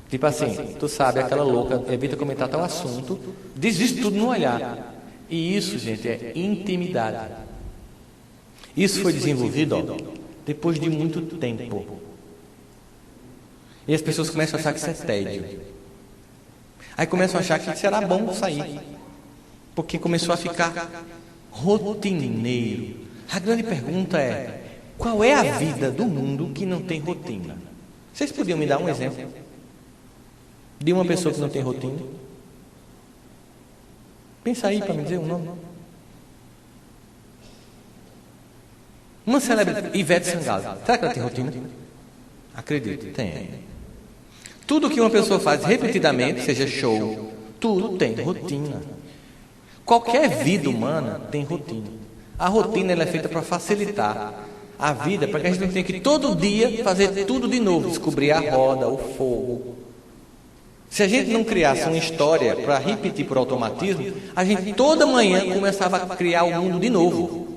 Speaker 4: Tipo assim, tu sabe, aquela louca, evita comentar tal assunto, diz isso tudo no olhar. E isso, gente, é intimidade. Isso foi desenvolvido depois de muito tempo. E as pessoas começam a achar que isso é tédio. Aí começam a achar que será bom sair, porque começou a ficar rotineiro. A grande pergunta é, qual é a vida do mundo que não tem rotina? Vocês podiam me dar um exemplo de uma pessoa que não tem rotina? Pensa aí para me dizer um nome. Uma celebridade, Ivete Sangalo. Será que ela tem rotina? Acredito, tem. Tudo que uma pessoa faz repetidamente, seja show, tudo tem rotina. Qualquer vida humana tem rotina. A rotina ela é feita para facilitar a vida, para que a gente não tenha que todo dia fazer tudo de novo, descobrir a roda, o fogo. Se a gente não criasse uma história para repetir por automatismo, a gente toda manhã começava a criar o mundo de novo.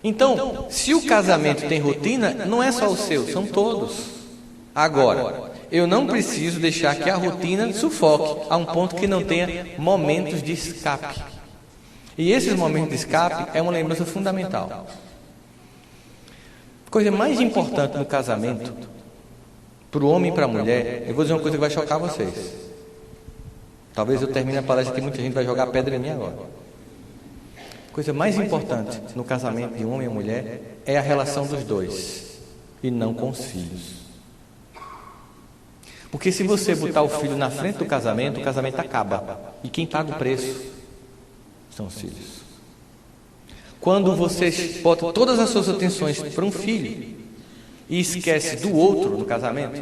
Speaker 4: Então, se o casamento tem rotina, não é só o seu, são todos. Agora, eu não preciso deixar que a rotina sufoque a um ponto que não tenha momentos de escape. E esses momentos de escape é uma lembrança fundamental. A coisa mais importante no casamento, para o homem e para a mulher, eu vou dizer uma coisa que vai chocar vocês. Talvez eu termine a palestra que muita gente vai jogar pedra em mim agora. A coisa mais importante no casamento de um homem e mulher é a relação dos dois, e não com os filhos. Porque se você botar o filho na frente do casamento, o casamento acaba. E quem paga o preço são os filhos. Quando você bota todas as suas atenções para um filho e esquece do outro no casamento,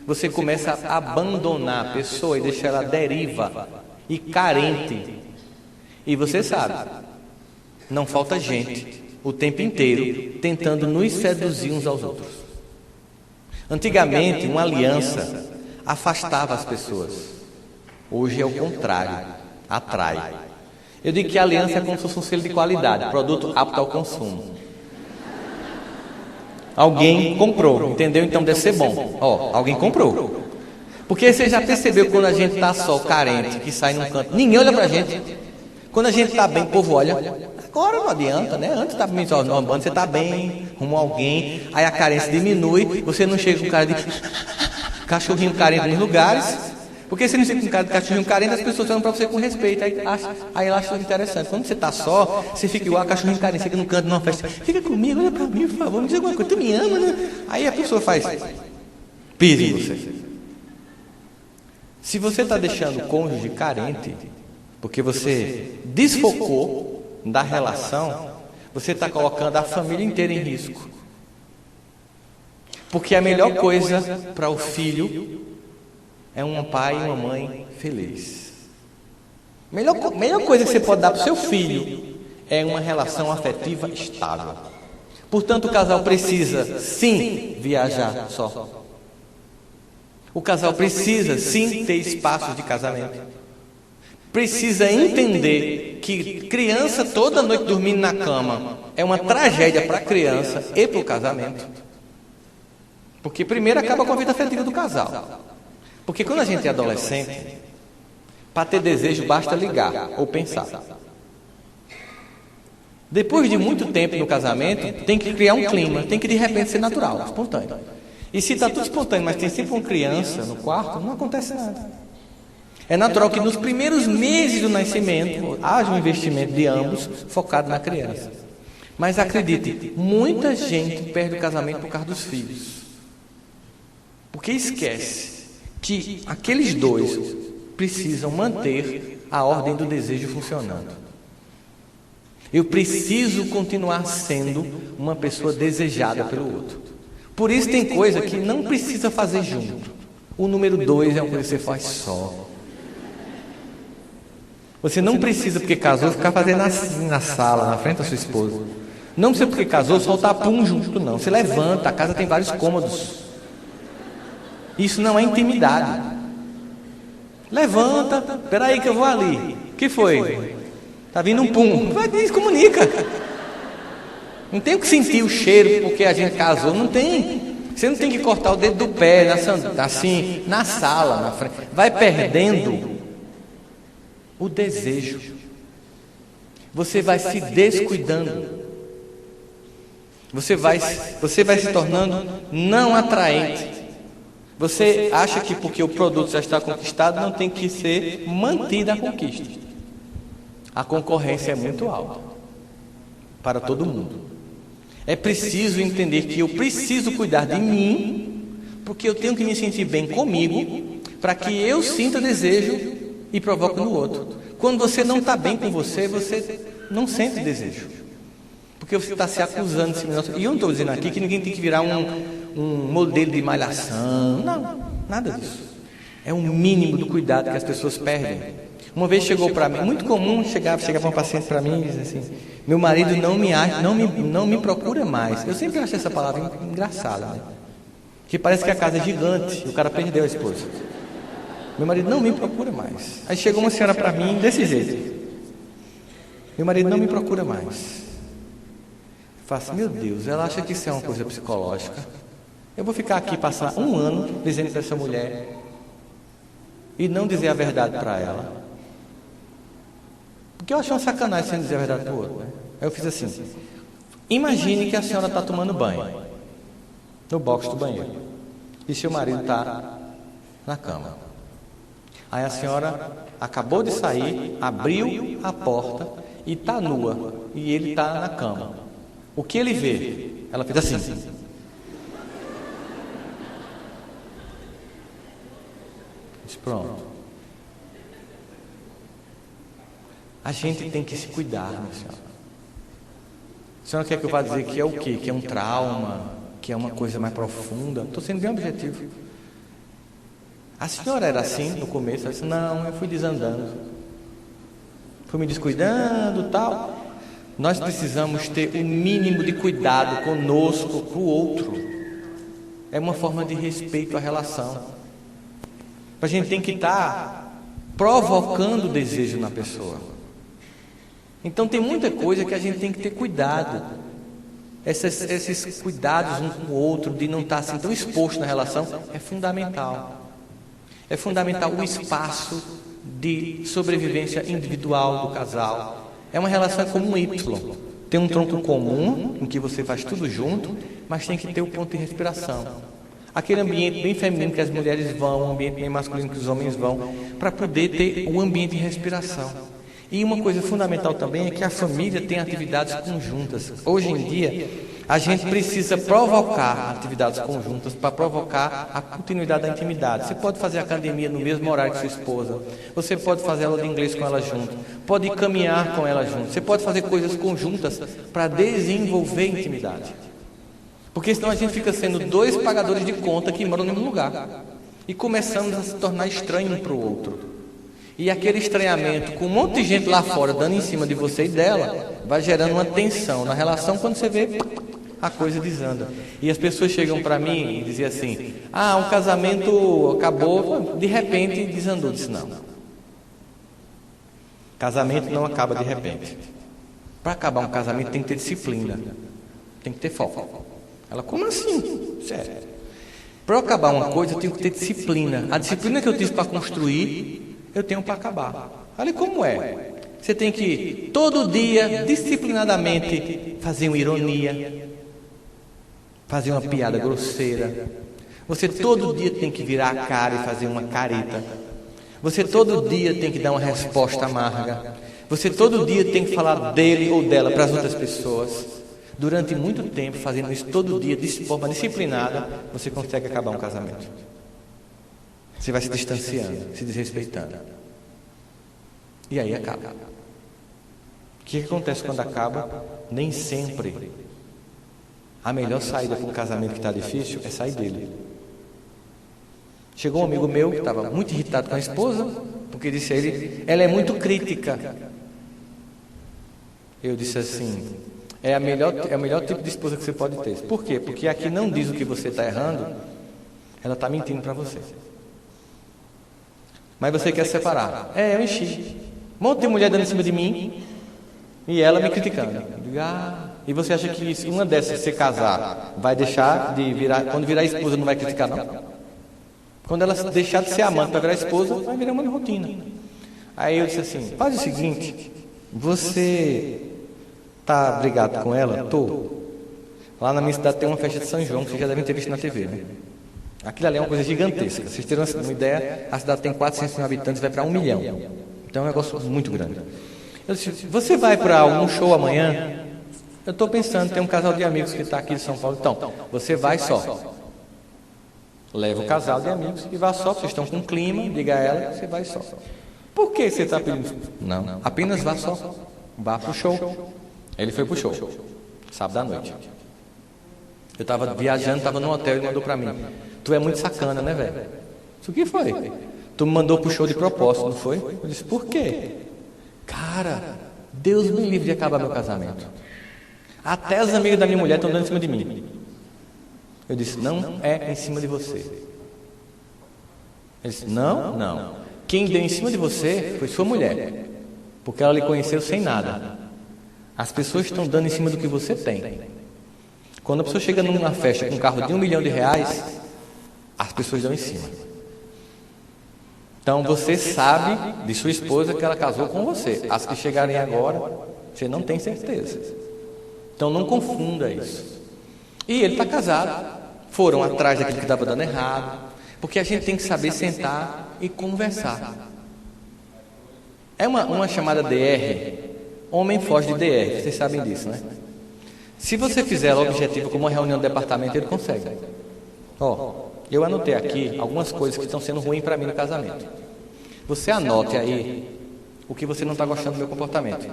Speaker 4: você começa a abandonar a pessoa e deixar ela deriva e carente. E você sabe, não falta gente o tempo inteiro tentando nos seduzir uns aos outros. Antigamente, uma aliança afastava as pessoas. Hoje é o contrário, atrai. Eu digo que a aliança é como se fosse um selo de qualidade, produto apto ao consumo. Alguém comprou, entendeu? Então deve ser bom. Alguém comprou. Porque você já percebeu quando a gente está só, carente, que sai num canto, ninguém olha pra gente. Quando a gente está bem, o povo olha. Agora não adianta, né? Antes estava bem, quando você está bem, rumo a alguém, aí a carência diminui, você não chega com o cara de... cachorrinho carente nos lugares, porque se não tem um cachorrinho carente, as pessoas falam para você com respeito, aí ela acha interessante. Quando você está só, você fica igual a cachorrinho carente, fica no canto, numa festa, fica comigo, olha para mim, por favor, me diz alguma coisa, tu me ama, né? Aí a pessoa faz, pisa em você. Se você está deixando o cônjuge carente, porque você desfocou da relação, você está colocando a família inteira em risco. Porque a melhor coisa para o filho é um pai e uma mãe feliz. Melhor coisa que você pode dar para o seu filho é uma relação afetiva estável. Portanto, o casal precisa, sim, viajar só. O casal precisa, sim, ter espaços de casamento. Precisa entender que criança toda noite dormindo na cama é uma tragédia para a criança e para o casamento. Porque primeiro acaba com a vida afetiva do casal. Porque quando a gente é adolescente, para ter desejo basta ligar ou pensar. Depois de muito tempo no casamento, tem que criar um clima, tem que de repente ser natural, espontâneo. E se está tudo espontâneo, mas tem sempre uma criança no quarto, não acontece nada. É natural que nos primeiros meses do nascimento haja um investimento de ambos focado na criança. Mas acredite, muita gente perde o casamento por causa dos filhos. Porque esquece que aqueles dois precisam manter a ordem do desejo funcionando. Eu preciso continuar sendo uma pessoa desejada pelo outro. Por isso tem coisa que não precisa fazer junto. O número 2 é uma coisa que você faz só. Você não precisa, porque casou, ficar fazendo assim na sala, na frente da sua esposa. Não precisa, porque casou, soltar pum junto, não. Você levanta, a casa tem vários cômodos. Isso não é intimidade. Levanta, peraí que eu vou ali. O que foi? Tá vindo um pum. Vai, comunica. Não tem que sentir o cheiro porque a gente casou, não tem. Você não tem que cortar o dedo do pé, assim, na sala, na frente. Vai perdendo o desejo. Você vai se descuidando. Você vai se tornando não atraente. Você acha que porque o produto já está conquistado, não tem que ser mantida a conquista. A concorrência é muito alta para todo mundo. É preciso entender que eu preciso cuidar de mim, porque eu tenho que me sentir bem comigo, para que eu sinta desejo e provoque no outro. Quando você não está bem com você, você não sente desejo. Porque você está se acusando de si mesmo. E eu não estou dizendo aqui que ninguém tem que virar um modelo de malhação. Não, nada disso. É um mínimo do cuidado que as pessoas perdem. Uma vez chegou para mim, muito comum, chegava uma paciente para mim e dizia assim: meu marido não me procura mais. Eu sempre achei essa palavra engraçada, né? Que parece que a casa é gigante e o cara perdeu a esposa. Meu marido não me procura mais. Aí chegou uma senhora para mim desse jeito: meu marido não me procura mais. Eu faço, meu Deus, ela acha que isso é uma coisa psicológica. Eu vou ficar aqui passar um ano dizendo para essa mulher e não dizer a verdade para ela. Porque eu acho uma sacanagem sem dizer a verdade para o outro, né? Aí eu fiz assim: imagine que a senhora está tomando banho no box do banheiro e seu marido está na cama. Aí a senhora acabou de sair, abriu a porta e está nua, e ele está na cama. O que ele vê? Ela fez assim. Disse, pronto. A gente tem que se cuidar, minha senhora. A senhora quer que eu vá dizer que é o quê? Que é um trauma, que é uma coisa mais profunda? Estou sendo bem objetivo. A senhora era assim no começo? Ela disse, não, eu fui desandando. Fui me descuidando e tal. Nós precisamos ter o mínimo de cuidado conosco, para o outro. É uma forma de respeito à relação. A gente tem que estar provocando o desejo na pessoa. Então tem muita coisa que a gente tem que ter cuidado. Esses cuidados um com o outro, de não estar assim tão exposto na relação, é fundamental. É fundamental o espaço de sobrevivência individual do casal. É uma relação como um Y. Tem um tronco comum, em que você faz tudo junto, mas tem que ter o ponto de respiração. Aquele ambiente bem feminino que as mulheres vão, um ambiente bem masculino que os homens vão, para poder ter um ambiente de respiração. E uma coisa fundamental também é que a família tem atividades conjuntas. Hoje em dia, a gente precisa provocar atividades conjuntas para provocar a continuidade da intimidade. Você pode fazer academia no mesmo horário que sua esposa, você pode fazer aula de inglês com ela junto, pode caminhar com ela junto, você pode fazer coisas conjuntas para desenvolver intimidade. Porque senão a gente fica sendo dois pagadores de conta que moram no mesmo lugar e começamos a se tornar estranho um para o outro. E aquele estranhamento com um monte de gente lá fora dando em cima de você e dela vai gerando uma tensão na relação. Quando você vê, a coisa desanda. E as pessoas chegam para mim e dizem assim: ah, um casamento acabou, de repente desandou. Eu disse: não, casamento não acaba de repente. Para acabar um casamento tem que ter disciplina, tem que ter foco. Ela: como assim? Sério. Para acabar uma coisa eu tenho que ter disciplina. A disciplina que eu tive para construir, eu tenho para acabar. Olha como é. Você tem que todo dia, disciplinadamente, fazer uma ironia, fazer uma piada grosseira. Você todo dia tem que virar a cara e fazer uma careta. Você todo dia tem que dar uma resposta amarga. Você todo dia tem que falar dele ou dela para as outras pessoas. Durante muito tempo, fazendo isso todo dia, de forma disciplinada, você consegue acabar um casamento. Você vai se distanciando, se desrespeitando. E aí acaba. O que acontece quando acaba? Nem sempre a melhor saída para um casamento que está difícil é sair dele. Chegou um amigo meu que estava muito irritado com a esposa, porque disse a ele: ela é muito crítica. Eu disse assim: é o melhor tipo de esposa que você pode ter. Por quê? Porque aqui não diz o que você está errando, ela está mentindo para você. Mas você quer separar. Eu enchi. Um monte de mulher dando em cima de mim e ela me criticando. E você acha que uma dessas, se casar, vai deixar de virar, quando virar esposa não vai criticar, não? Quando ela deixar de ser amante para virar esposa, vai virar uma rotina. Aí eu disse assim: faz o seguinte, você está brigado com ela? Tô. Lá na minha cidade tem uma festa de São João, que vocês já devem ter visto na TV, né? Aquilo ali é uma coisa gigantesca. Vocês terem uma ideia, a cidade tem 400 mil habitantes, vai para 1 milhão. Então é um negócio muito grande. Eu disse: você vai para algum show amanhã? Eu estou pensando, tem um casal de amigos que está aqui de São Paulo. Então, você vai só. Leva o casal de amigos e vá só, vocês estão com clima, diga a ela, você vai só. Por que você está pedindo? Não, apenas vá só. Vá para o show. Ele foi para o show, sábado à noite. Eu estava viajando, estava no hotel e ele mandou para mim: tu é muito sacana, né, velho? O que foi? Tu me mandou para o show de propósito, não foi? Eu disse: por quê? Cara, Deus me livre de acabar meu casamento. Até as amigas da minha mulher estão dando em cima de mim. Eu disse: não é em cima de você. Ele disse: não. Quem deu em cima de você foi sua mulher, porque ela lhe conheceu sem nada. As pessoas estão dando em cima do que você tem. Quando a pessoa chega numa festa com um carro de R$1 milhão, as pessoas dão em cima. Então você sabe de sua esposa que ela casou com você. As que chegarem agora, você não tem certeza. Então não confunda isso. E ele está casado. Foram atrás daquilo que estava dando errado. Porque a gente tem que saber sentar e conversar. É uma chamada DR. Homem foge de DR. Vocês sabem disso, né? Se você fizer o objetivo como uma reunião de departamento, ele consegue. Eu anotei aqui algumas coisas que estão sendo ruins para mim no casamento. Você anote aí o que você não está gostando do meu comportamento.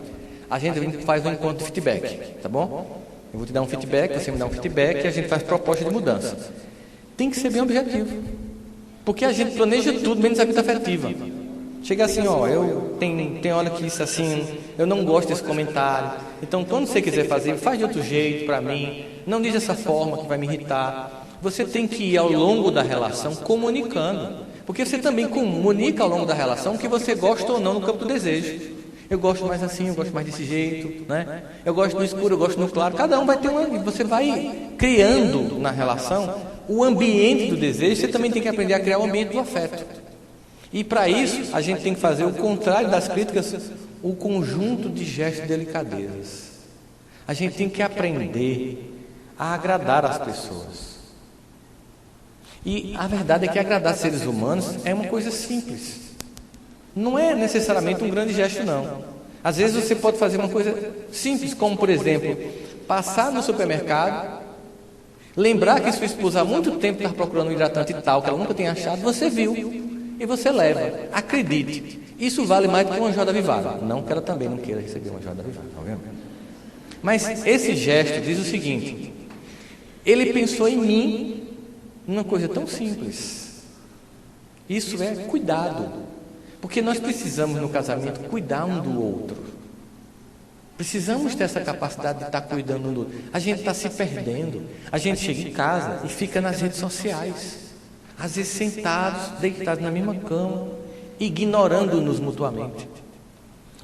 Speaker 4: A gente faz um encontro de feedback, tá bom? Eu vou te dar um feedback, você me dá um feedback e a gente faz proposta de mudança. Tem que ser bem objetivo. Porque a gente planeja tudo, menos a vida afetiva. Chega assim: tem hora que isso assim, eu não gosto desse comentário. Então, quando você quiser fazer, faz de outro jeito para mim. Não diz dessa forma que vai me irritar. Você tem que ir ao longo da relação comunicando. Porque você também comunica ao longo da relação o que você gosta ou não no campo do desejo. Eu gosto mais assim, eu gosto mais desse jeito, né? Eu gosto no escuro, eu gosto no claro. Cada um vai ter você vai criando na relação o ambiente do desejo. Você também tem que aprender a criar o ambiente do afeto. E para isso, a gente tem que fazer o contrário das críticas, o conjunto de gestos e delicadezas. A gente tem que aprender a agradar as pessoas. E a verdade é que agradar seres humanos é uma coisa simples. Não é necessariamente um grande gesto, não. Às vezes você pode fazer uma coisa simples, como, por exemplo, passar no supermercado, lembrar que sua esposa há muito tempo está procurando um hidratante tal, que ela nunca tem achado, você viu, e você leva. Acredite, isso vale mais do que uma joia avivada. Não que ela também não queira receber uma joia avivada, obviamente. Mas esse gesto diz o seguinte: ele pensou em mim numa coisa tão simples. Isso é cuidado. Porque nós precisamos no casamento cuidar um do outro. Precisamos ter essa capacidade de estar cuidando um do outro. A gente está se perdendo. A gente chega em casa e fica nas redes sociais. Às vezes sentados, deitados na mesma cama, ignorando-nos mutuamente.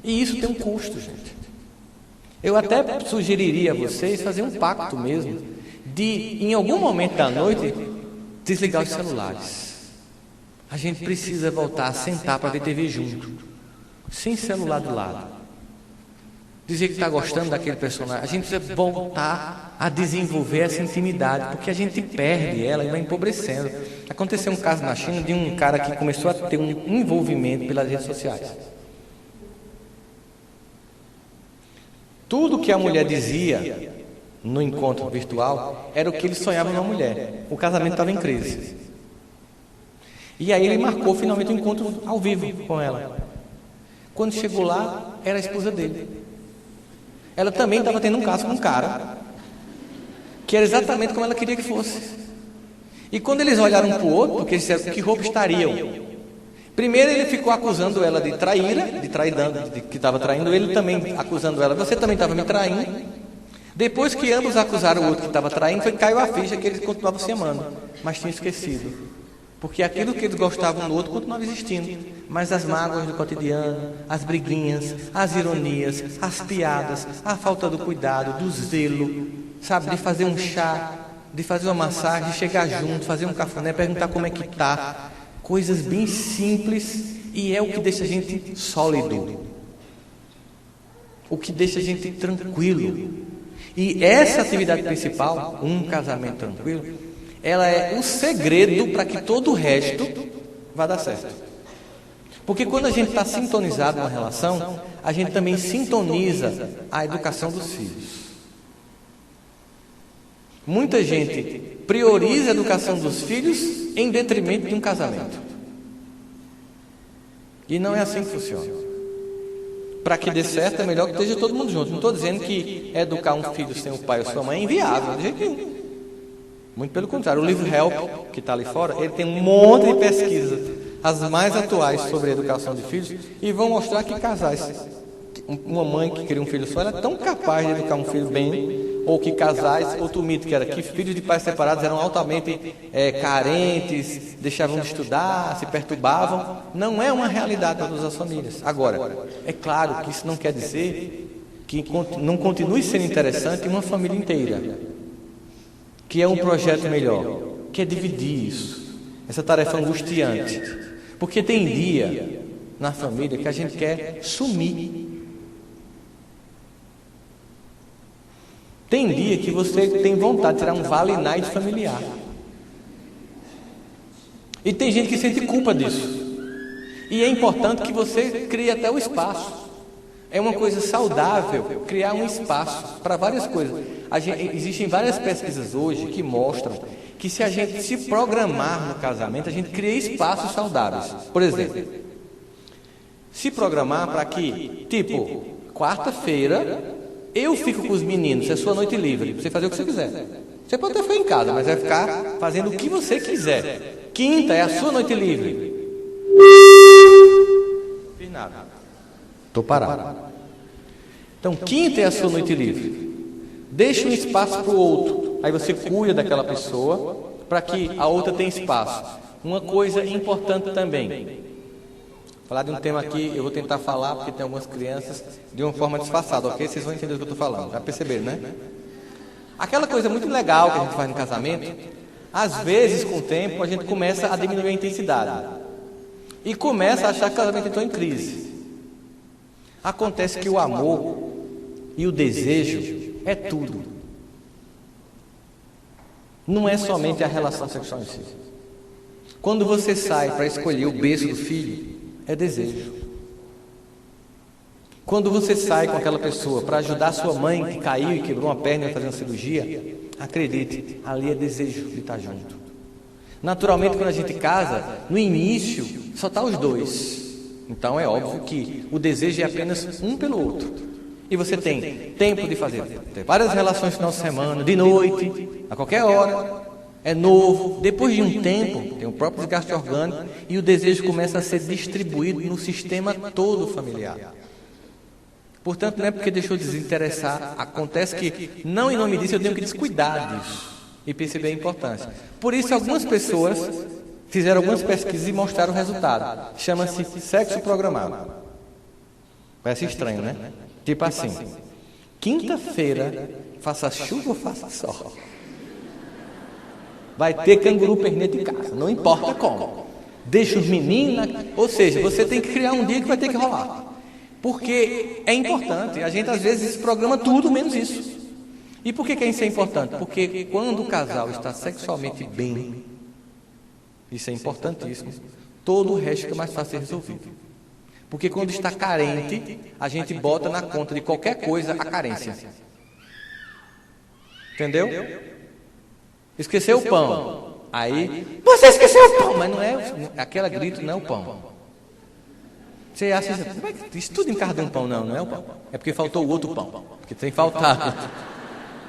Speaker 4: E isso tem um custo, gente. Eu até sugeriria a vocês fazer um pacto mesmo, de, em algum momento da noite, desligar os celulares. A gente precisa voltar a sentar para ver TV junto, sem celular do lado. Dizer que está gostando daquele personagem. A gente precisa voltar a desenvolver essa intimidade, porque a gente perde ela e vai empobrecendo. Aconteceu um caso na China de um cara que começou a ter um envolvimento pelas redes sociais. Tudo que a mulher dizia no encontro virtual era o que ele sonhava numa mulher. O casamento estava em crise. E aí ele marcou finalmente um encontro ao vivo com ela. Quando chegou lá, era a esposa dele. Ela também estava tendo um caso com um cara, que era exatamente como ela queria que fosse. E quando eles olharam um para o outro, porque eles disseram que roupa estariam. Primeiro ele ficou acusando ela de traíra, de que estava traindo, ele também acusando ela, você também estava me traindo. Depois que ambos acusaram o outro que estava traindo, caiu a ficha que eles continuavam se amando, mas tinham esquecido. Porque aquilo que eles gostavam do outro continuava existindo. Mas as mágoas do cotidiano, as briguinhas, as ironias, as piadas, a falta do cuidado, do zelo, sabe, de fazer um chá, de fazer uma massagem, de chegar junto, fazer um cafuné, perguntar como é que está. Coisas bem simples, e é o que deixa a gente sólido. O que deixa a gente tranquilo. E essa atividade principal, um casamento tranquilo, ela é o segredo para que todo o resto vá dar certo. Porque quando a gente está sintonizado numa relação, a gente também sintoniza a educação dos filhos. Muita gente prioriza a educação dos filhos em detrimento de um casamento. E não é assim que funciona. Para que dê certo, é melhor que esteja todo mundo junto. Não estou dizendo que educar um filho sem o pai ou sua mãe é inviável, de jeito nenhum. Muito pelo contrário, o livro Help, que está ali fora, ele tem um monte de pesquisas, as mais atuais sobre a educação de filhos, e vão mostrar que casais, uma mãe que cria um filho só, ela é tão capaz de educar um filho bem, ou que casais, outro mito que era que filhos de pais separados eram altamente carentes, deixavam de estudar, se perturbavam. Não é uma realidade para todas as famílias. Agora, é claro que isso não quer dizer que não continue sendo interessante uma família inteira, que é um projeto melhor, que é dividir isso, essa tarefa angustiante. Porque tem dia na família que a gente quer sumir. Tem dia que você tem vontade de tirar um vale night familiar. E tem gente que sente culpa disso. E é importante que você crie até o espaço. É uma coisa saudável criar um espaço para várias coisas. Existem várias pesquisas hoje que mostram que se a gente se programar no casamento, a gente cria espaços saudáveis. Por exemplo, se programar para que, tipo, quarta-feira, eu fico com os meninos, é sua noite livre, você fazer o que você quiser. Você pode até ficar em casa, mas vai ficar fazendo o que você quiser. Quinta é a sua noite livre. Não fiz nada. Estou parado. Então, quinta é a sua noite livre. Deixa um espaço para o outro. Aí você cuida daquela pessoa para que a outra tenha espaço. Uma coisa importante também. Falar de um tema aqui, eu vou tentar falar, porque tem algumas crianças, de uma forma disfarçada, ok? Vocês vão entender o que eu estou falando. Já perceberam, né? Aquela coisa muito legal que a gente faz no casamento, às vezes, com o tempo, a gente começa a diminuir a intensidade. E começa a achar que o casamento entrou em crise. Acontece que o amor e o desejo é tudo. Não é somente a relação sexual em si. Quando você sai para escolher o berço do filho, é desejo. Quando você sai com aquela pessoa para ajudar sua mãe que caiu e quebrou uma perna e vai fazer uma cirurgia, acredite, ali é desejo de estar junto. Naturalmente, quando a gente casa, no início, só está os dois. Então é óbvio que o desejo é apenas um pelo outro. E você tem tempo de fazer várias relações no final de semana, de noite, a qualquer hora. É novo. Depois de um tempo, tem o próprio desgaste orgânico e o desejo começa a ser distribuído no sistema todo familiar. Portanto, não é porque deixou de desinteressar. Acontece que, não em nome disso, eu tenho que descuidar disso e perceber a importância. Por isso, algumas pessoas fizeram algumas pesquisas e mostraram o resultado. Chama-se sexo programado. Parece estranho, né? Tipo assim, quinta-feira, faça chuva ou faça sol, vai ter canguru perneta em casa, não importa como. Deixa os meninos, ou seja, você tem que criar um dia que vai ter que rolar. Porque é importante, a gente às vezes programa tudo menos isso. E por que isso é importante? Porque quando o casal está sexualmente bem, isso é importantíssimo, todo o resto fica mais fácil de resolver. Porque quando está carente, a gente bota na conta de qualquer coisa a carência. Entendeu? Esqueceu o pão. Aí, você esqueceu o pão, mas não é, aquela grito não é o pão. Você acha, isso tudo em casa de um pão, não é o pão. É porque faltou o outro pão, porque tem faltado.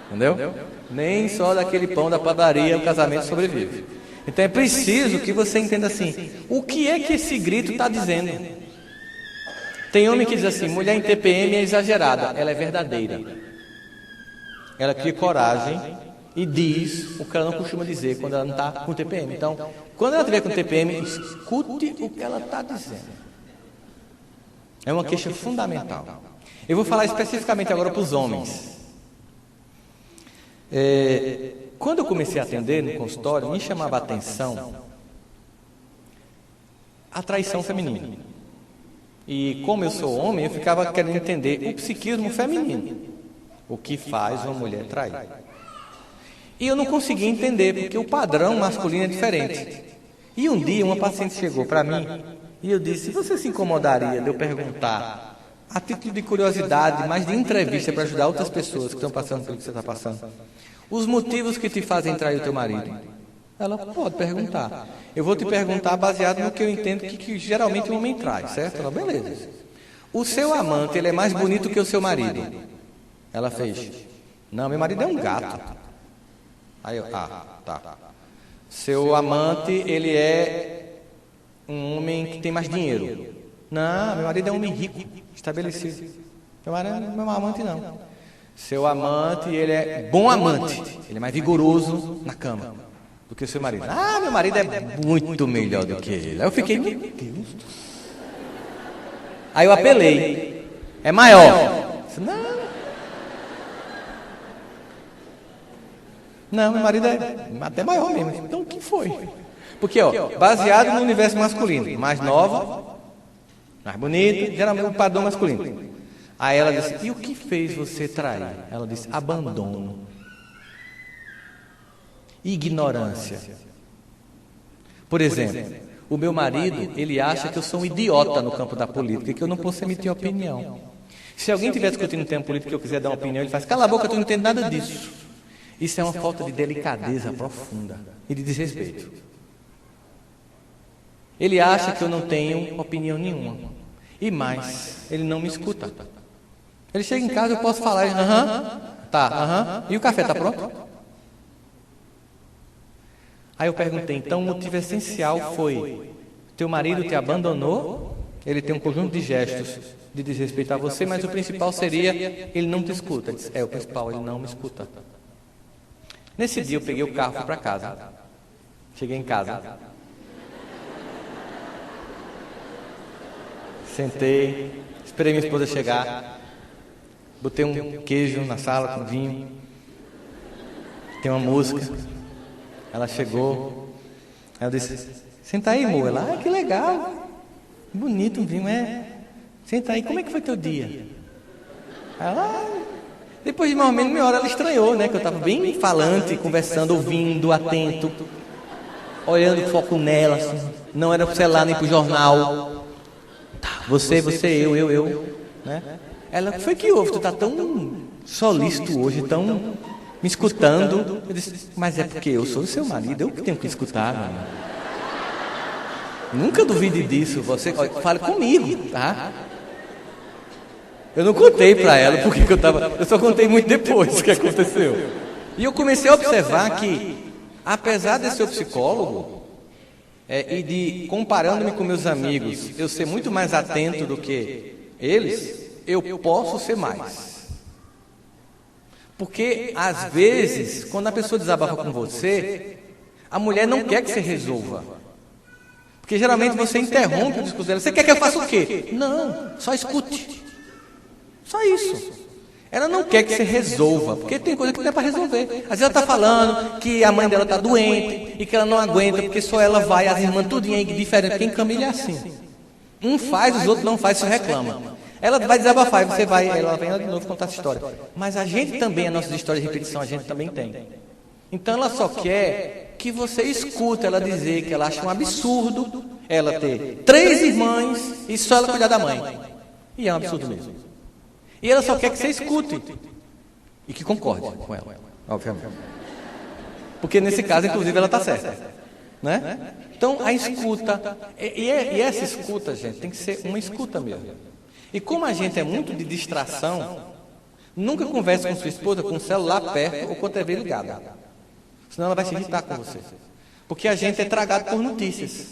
Speaker 4: Entendeu? Nem só daquele pão da padaria o casamento sobrevive. Então é preciso que você entenda assim, o que é que esse grito está dizendo? Tem homem que diz assim, mulher em TPM é exagerada, ela é verdadeira. Ela cria coragem e diz o que ela não costuma dizer quando ela não está com TPM. Então, quando ela estiver com TPM, escute o que ela está dizendo. É uma queixa fundamental. Eu vou falar especificamente agora para os homens. Quando eu comecei a atender no consultório, me chamava a atenção a traição feminina. E como eu sou homem, eu ficava querendo entender o psiquismo feminino. O que faz uma mulher trair. E eu não conseguia entender, porque o padrão masculino é diferente. E um dia uma paciente chegou para mim e eu disse, você se incomodaria de eu perguntar, a título de curiosidade, mas de entrevista para ajudar outras pessoas que estão passando pelo que você está passando, os motivos que te fazem trair o teu marido? Ela pode perguntar. Eu vou te perguntar baseado no que eu entendo que geralmente o homem traz, certo? Ela, beleza. O seu amante, ele é mais bonito que o seu marido? Ela fez, não, meu marido é um gato. Aí eu, tá. Seu amante, ele é um homem que tem mais dinheiro? Não, meu marido é um homem rico, estabelecido. Meu amante não. Seu amante, ele é bom amante, ele é mais vigoroso na cama do que o seu marido. Meu marido é muito melhor do que ele. Aí eu fiquei, meu Deus. Aí eu apelei, é maior. Não, meu marido é até maior mesmo. Então o que foi? Porque, baseado no universo masculino, mais nova, mais bonita, geralmente o padrão masculino. Aí ela disse, e o que fez você trair? Ela disse, abandono. Ignorância. Por exemplo, o meu marido, ele acha que eu sou um idiota no campo da política, que eu não posso emitir opinião. Se alguém estiver discutindo um tema político e eu quiser dar uma opinião, ele faz, cala a boca, tu não entende nada disso. Isso é uma falta de delicadeza profunda e de desrespeito. Ele acha que eu não tenho opinião nenhuma. E mais, ele não me escuta. Ele chega em casa, eu posso falar, e o café está pronto? Aí eu perguntei, então o motivo essencial foi, teu marido te abandonou, ele tem um conjunto de gestos de desrespeitar você, mas o principal seria, ele não te escuta. Ele disse, o principal, ele não me escuta. Nesse dia eu peguei o carro, fui para casa. Cheguei em casa. Sentei, esperei minha esposa chegar. Botei um queijo na sala com vinho. Tem uma música. Ela chegou. Ela disse, senta aí, amor. Ela, que legal. Bonito um vinho, Senta aí, como é que foi teu dia? Ela... Depois de mais ou menos meia hora ela estranhou, né? Que eu estava bem falante, conversando, ouvindo, atento. olhando foco nela, assim. Não era pro celular nem pro jornal. Tá, você, eu, né? Ela, foi que houve? Tu tá tão solícito hoje, tão me escutando. Eu disse, mas é porque eu sou o seu marido, eu que tenho que escutar, mano. Nunca duvide disso, você fale comigo, tá? Eu não contei para ela porque eu só contei muito depois o que aconteceu. E eu comecei a observar que, apesar de ser psicólogo, e de, comparando-me com meus amigos, eu ser muito mais atento do que eles, eu posso ser mais. Porque, às vezes, quando a pessoa desabafa com você, a mulher não quer que você resolva. Porque, geralmente, você interrompe o discurso dela. Você quer que eu faça o quê? Não, só escute. Só isso. Ela não quer que você resolva, porque tem coisa que não é para resolver. Às vezes ela está falando que a mãe dela está doente e que ela não aguenta, porque só ela vai, as irmãs tudinho aí diferente. Quem família é assim. Um faz, os outros não faz, só reclama. Ela vai desabafar e você vai, ela vem de novo contar essa história. Mas a gente também, as nossas histórias de repetição, a gente também tem. Então ela só quer que você escute ela dizer que ela acha um absurdo ela ter 3 irmãs e só ela cuidar da mãe. E é um absurdo mesmo. E ela só quer que você escute e que concorde com ela, obviamente. Porque nesse caso, inclusive, ela está certa, né? Então, a escuta, e essa escuta, gente, tem que ser uma escuta mesmo. E como a gente é muito de distração, nunca converse com sua esposa com o celular perto ou com a TV ligada. Senão ela vai se irritar com você. Porque a gente é tragado por notícias.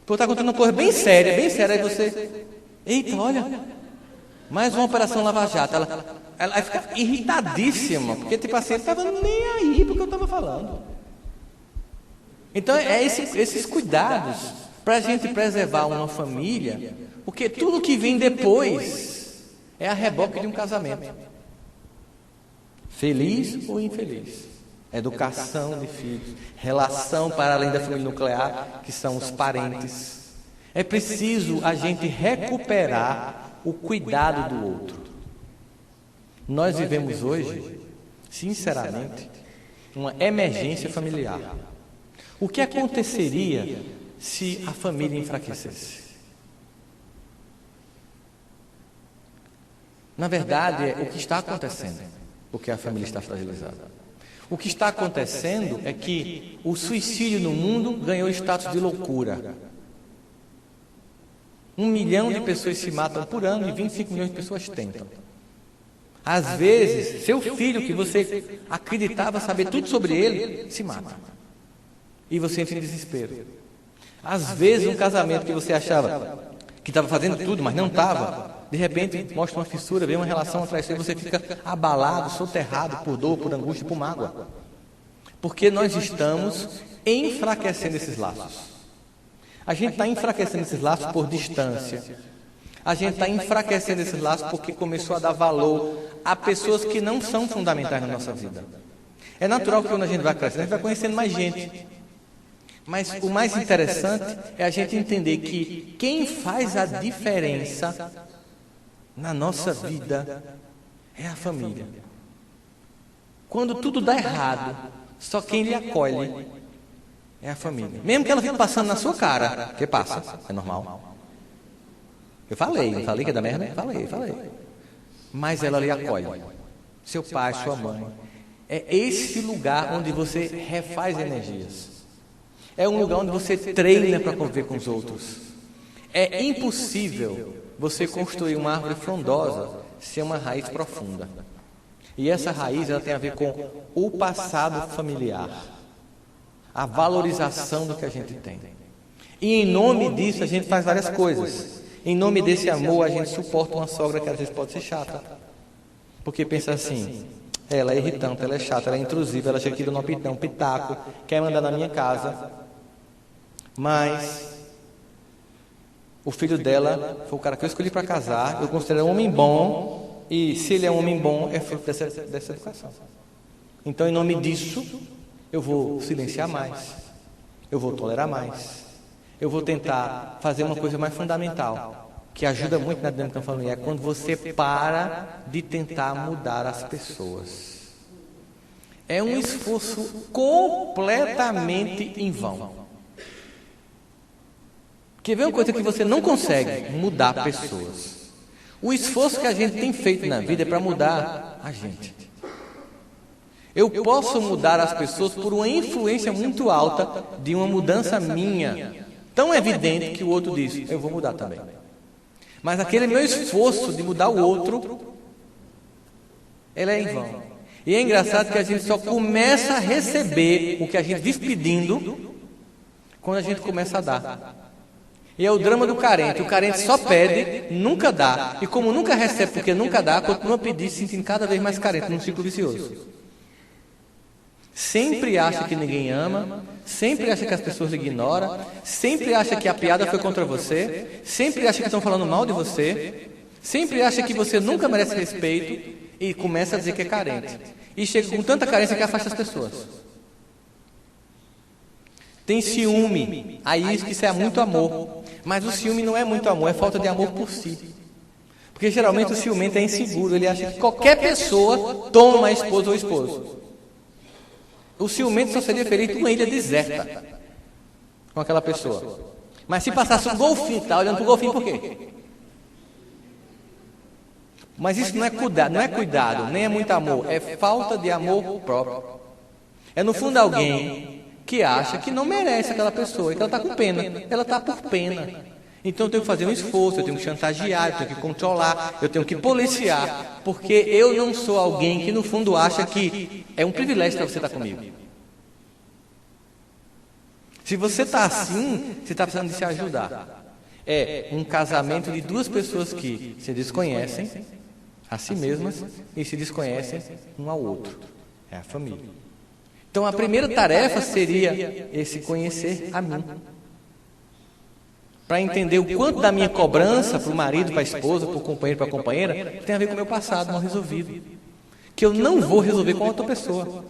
Speaker 4: Por estar contando uma coisa bem séria, aí você... Eita, olha... Mais uma operação Lava Jato. Ela vai ficar irritadíssima, porque tipo assim, ele estava nem aí porque eu estava falando. Então é esses cuidados para a gente preservar uma família, porque tudo que vem depois é a reboque de um casamento. Feliz ou infeliz. Educação de filhos, relação para além da família nuclear, que são os parentes. É preciso a gente recuperar o cuidado do outro. Nós vivemos hoje, sinceramente, uma emergência familiar. O que aconteceria se a família enfraquecesse? Na verdade, é o que está acontecendo, porque a família está fragilizada. O que está acontecendo é que o suicídio no mundo ganhou status de loucura. 1 milhão de pessoas se matam por ano e 25 milhões de pessoas tentam. Às vezes, seu filho, que você acreditava saber tudo sobre ele, se mata. E você entra em desespero. Às vezes, um casamento que você achava que estava fazendo tudo, mas não estava, de repente mostra uma fissura, vem uma relação atrás de você, fica abalado, soterrado por dor, por angústia, por mágoa. Porque nós estamos enfraquecendo esses laços. A gente está enfraquecendo esses laços por distância. A gente está enfraquecendo esses laços porque começou a dar valor a pessoas que não são fundamentais na nossa vida. É natural que quando a gente vai crescendo, a gente vai conhecendo mais gente. Mas o mais interessante é a gente entender que quem faz a diferença na nossa vida é a família. Quando tudo dá errado, só quem lhe acolhe é a família. Mesmo que ela fique passando na sua cara, que passa, é normal. Eu falei que é da merda? Falei. Mas ela lhe acolhe. Seu pai, sua mãe. É esse lugar onde você refaz energias. É um lugar onde você treina para conviver com os outros. É impossível você construir uma árvore frondosa sem uma raiz profunda. E essa raiz ela tem a ver com o passado familiar. A valorização do que a gente tem. E em nome disso a gente faz várias coisas. Em nome desse amor a gente suporta uma sogra que às vezes pode ser chata. Porque pensa assim, ela é irritante, ela é chata, ela é intrusiva, ela chega aqui dando um pitaco, quer mandar na minha casa. Mas o filho dela foi o cara que eu escolhi para casar, eu considero um homem bom, e se ele é um homem bom, é fruto dessa educação. Então, em nome disso, eu vou silenciar mais, eu vou tolerar mais, eu vou tentar fazer uma coisa mais fundamental, que ajuda muito na dinâmica familiar, é quando você para de tentar mudar as pessoas. É um esforço completamente em vão. Porque vem uma coisa que você não consegue: mudar pessoas. O esforço que a gente tem feito na vida é para mudar a gente. Eu posso mudar as pessoas por uma influência muito alta de uma mudança minha, tão evidente que o outro diz: eu vou mudar também. Mas aquele meu esforço de mudar o outro, ele é em vão. E é engraçado que a gente só começa a receber o que a gente vive pedindo quando a gente começa a dar. E é o drama do carente. O carente só pede, nunca dá. E como nunca recebe porque nunca dá, continua a pedir, se sentindo cada vez mais carente, num ciclo vicioso. Sempre acha que ninguém ama, sempre acha que as pessoas ignoram, sempre acha que a piada foi contra você, sempre acha que estão falando mal de você, sempre acha que você nunca merece respeito e começa a dizer que é carente. E chega com tanta carência que afasta as pessoas. Tem ciúme, aí isso é muito amor. Mas o ciúme não é muito amor, é falta de amor por si. Porque geralmente o ciumento é inseguro, ele acha que qualquer pessoa toma a esposa ou o esposo. O ciumento só seria feliz numa ilha deserta com aquela pessoa. Mas se passasse um golfinho, está olhando para o golfinho por quê? Mas isso não é cuidado, nem é muito amor, é falta de amor próprio. É no fundo alguém que acha que não merece aquela pessoa, que ela está com pena, ela está por pena. Então eu tenho que fazer um esforço, eu tenho que chantagear, eu tenho que controlar, eu tenho que policiar, porque eu não sou alguém que no fundo acha que é um privilégio para você estar comigo. Se você está assim, você está precisando de se ajudar. É um casamento de duas pessoas que se desconhecem a si mesmas e se desconhecem um ao outro. É a família. Então a primeira tarefa seria esse conhecer a mim. Para entender o quanto da minha cobrança para o marido, para a esposa, para o companheiro, para a companheira, tem a ver com o meu passado mal resolvido. Que eu não vou resolver com outra pessoa.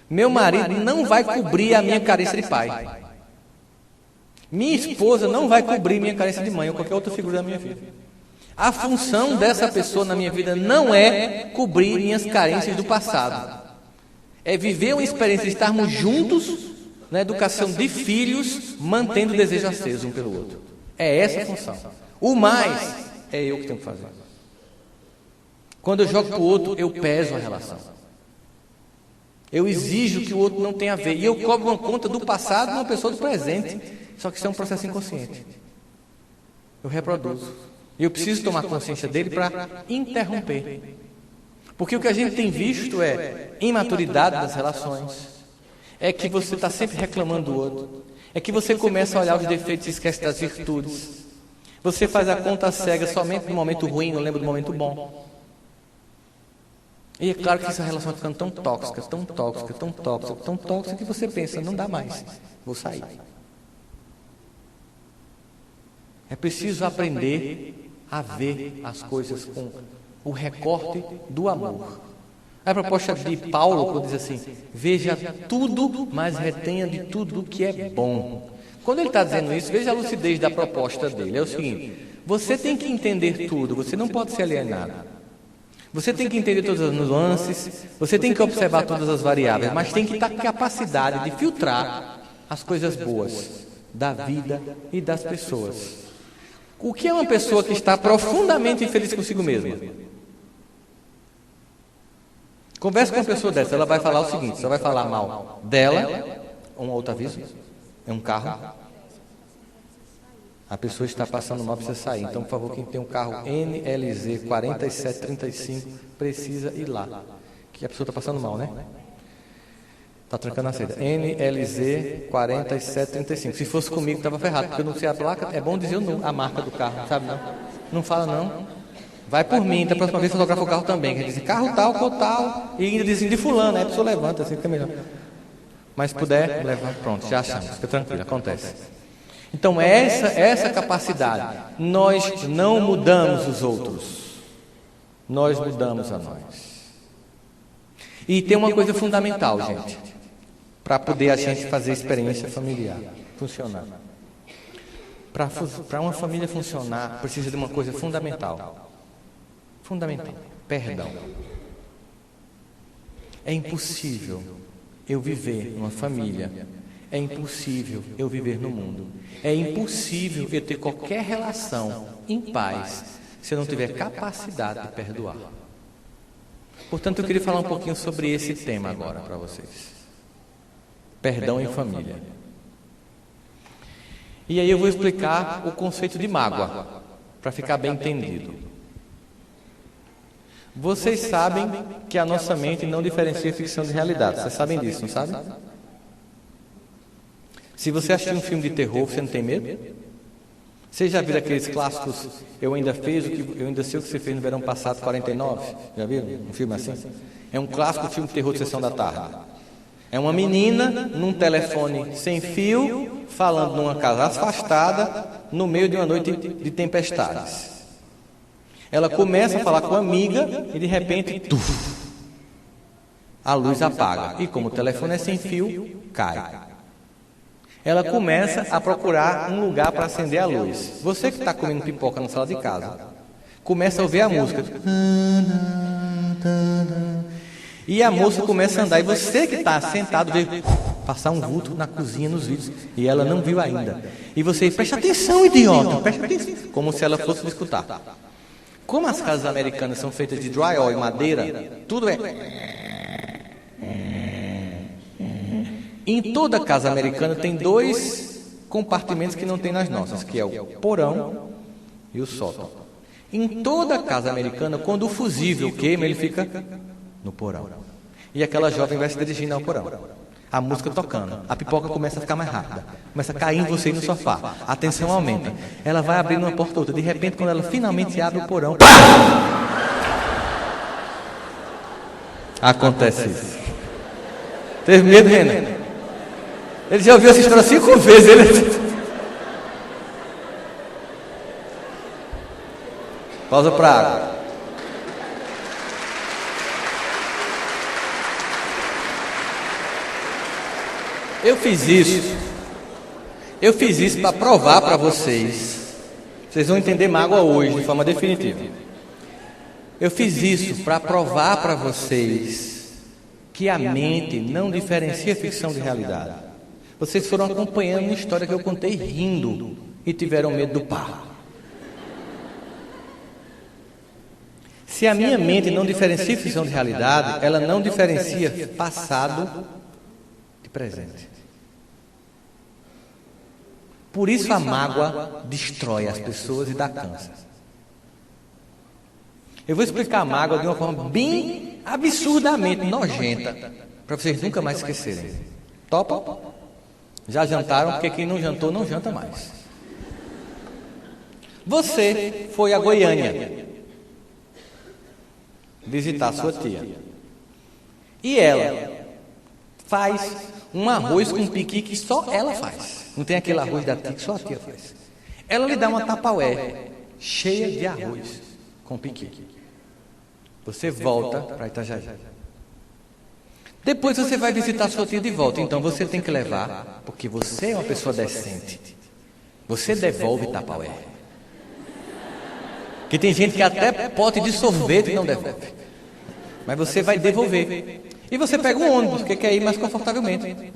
Speaker 4: Meu marido não vai cobrir a minha carência de pai. Minha esposa não vai cobrir minha carência de mãe ou qualquer outra figura da minha vida. A função dessa pessoa na minha vida não é cobrir minhas carências do passado. É viver uma experiência de estarmos juntos na educação de filhos, mantendo o desejo aceso um pelo outro. É essa a função. O mais é eu que tenho que fazer. Quando eu jogo para o outro, eu peso a relação. Eu exijo que o outro não tenha a ver. E eu cobro uma conta do passado de uma pessoa do presente. Só que isso é um processo inconsciente. Eu reproduzo. E eu preciso tomar consciência dele para interromper. Porque o que a gente tem visto é imaturidade das relações. É que você está sempre reclamando do outro. É que você começa a olhar os defeitos e esquece das virtudes. Você faz a conta cega somente no momento ruim, não lembra do momento bom. E é claro que essa relação vai ficando tão tóxica, tão tóxica, tão tóxica, tão tóxica, que você pensa, não dá mais, vou sair. É preciso aprender a ver as coisas com o recorte do amor. A proposta de Paulo, quando diz assim, veja tudo, mas retenha de tudo o que é bom. Quando ele está dizendo isso, veja a lucidez da proposta dele. É o seguinte, você tem que entender tudo, você não pode ser alienado. Você tem que entender todas as nuances, você tem que observar todas as variáveis, mas tem que estar com capacidade de filtrar as coisas boas da vida e das pessoas. O que é uma pessoa que está profundamente infeliz consigo mesma? Converse com uma pessoa dessa, ela vai falar o seguinte, você vai falar mal dela, um outro aviso, é um carro, a pessoa está passando mal, precisa sair, então por favor, quem tem um carro NLZ 4735, precisa ir lá, que a pessoa está passando mal, né? Está trancando a saída, NLZ 4735, se fosse comigo estava ferrado, porque eu não sei a placa, é bom dizer a marca do carro, sabe não? Não fala não. Vai por mim, da próxima vez fotografa o carro também. Quer dizer, carro tal, qual tal, e ainda dizem de fulano, aí a pessoa levanta, assim fica melhor. Mas se puder, leva, pronto, já achamos, fica tranquilo, acontece. Então, essa capacidade, nós não mudamos os outros, nós mudamos a nós. E tem uma coisa fundamental, gente, para poder a gente fazer a experiência familiar funcionar. Para uma família funcionar, precisa de uma coisa fundamental. Fundamental, perdão. É impossível eu viver numa família é impossível eu viver no mundo. É impossível eu ter qualquer relação em paz se eu não tiver capacidade de perdoar. Portanto, eu queria falar um pouquinho sobre esse tema agora para vocês. Perdão em família. E aí eu vou explicar o conceito de mágoa, para ficar bem entendido. Vocês sabem que a nossa mente não diferencia ficção de realidade. Vocês sabem disso, não sabem? Se você assistir um filme de terror, você não tem medo? Você já viu aqueles clássicos, eu ainda sei o que você fez no verão passado, 49? Já viram um filme assim? É um clássico filme de terror de sessão da tarde. É uma menina num telefone sem fio, falando numa casa afastada, no meio de uma noite de tempestades. Ela começa a falar com a amiga e de repente, a luz apaga. E como o telefone é sem fio, cai. Ela começa a procurar um lugar para acender a luz. Você que está comendo pipoca na sala de casa, começa a ouvir a música. E a moça começa a andar. E você que está sentado vê passar um vulto na cozinha, nos vidros. E ela não viu ainda. E você, presta atenção, idiota, presta atenção. Como se ela fosse me escutar. Como as casas americanas são feitas de drywall e madeira, tudo é... Em toda casa americana tem 2 compartimentos que não tem nas nossas, que é o porão e o sótão. Em toda casa americana, quando o fusível queima, ele fica no porão. E aquela jovem vai se dirigindo ao porão. A música tocando, a pipoca começa a ficar mais rápida, começa a cair em você no sofá, a tensão aumenta. Ela vai abrindo uma porta ou outra, de repente, quando ela finalmente abre o porão, acontece isso. Teve medo, Renan? Ele já ouviu essa história 5 vezes. Pausa para água. Eu fiz isso para provar para vocês. Vocês vão entender mágoa hoje, de forma definitiva. Eu fiz isso para provar para vocês que a mente não diferencia ficção de realidade. Vocês foram acompanhando uma história que eu contei rindo e tiveram medo do par. Se a minha mente não diferencia ficção de realidade, ela não diferencia passado de presente. Por isso a mágoa destrói as pessoas e dá câncer. Eu vou explicar a mágoa de uma forma bem absurdamente nojenta, para vocês nunca mais esquecerem. Topa? Já jantaram, porque quem não jantou, não janta mais. Você foi a Goiânia visitar sua tia. E ela faz um arroz com piqui que só ela faz. Não tem aquele arroz da tia que só a tia faz. Ela lhe dá uma tapaué cheia de arroz com piqui. Você volta para Itajaí. Depois você vai visitar sua tia de volta. Então você tem que levar, porque você é uma pessoa decente. Você devolve tapaué. Que tem gente que até pote de sorvete não devolve. Mas você vai devolver. E você pega um ônibus, porque quer ir mais confortavelmente.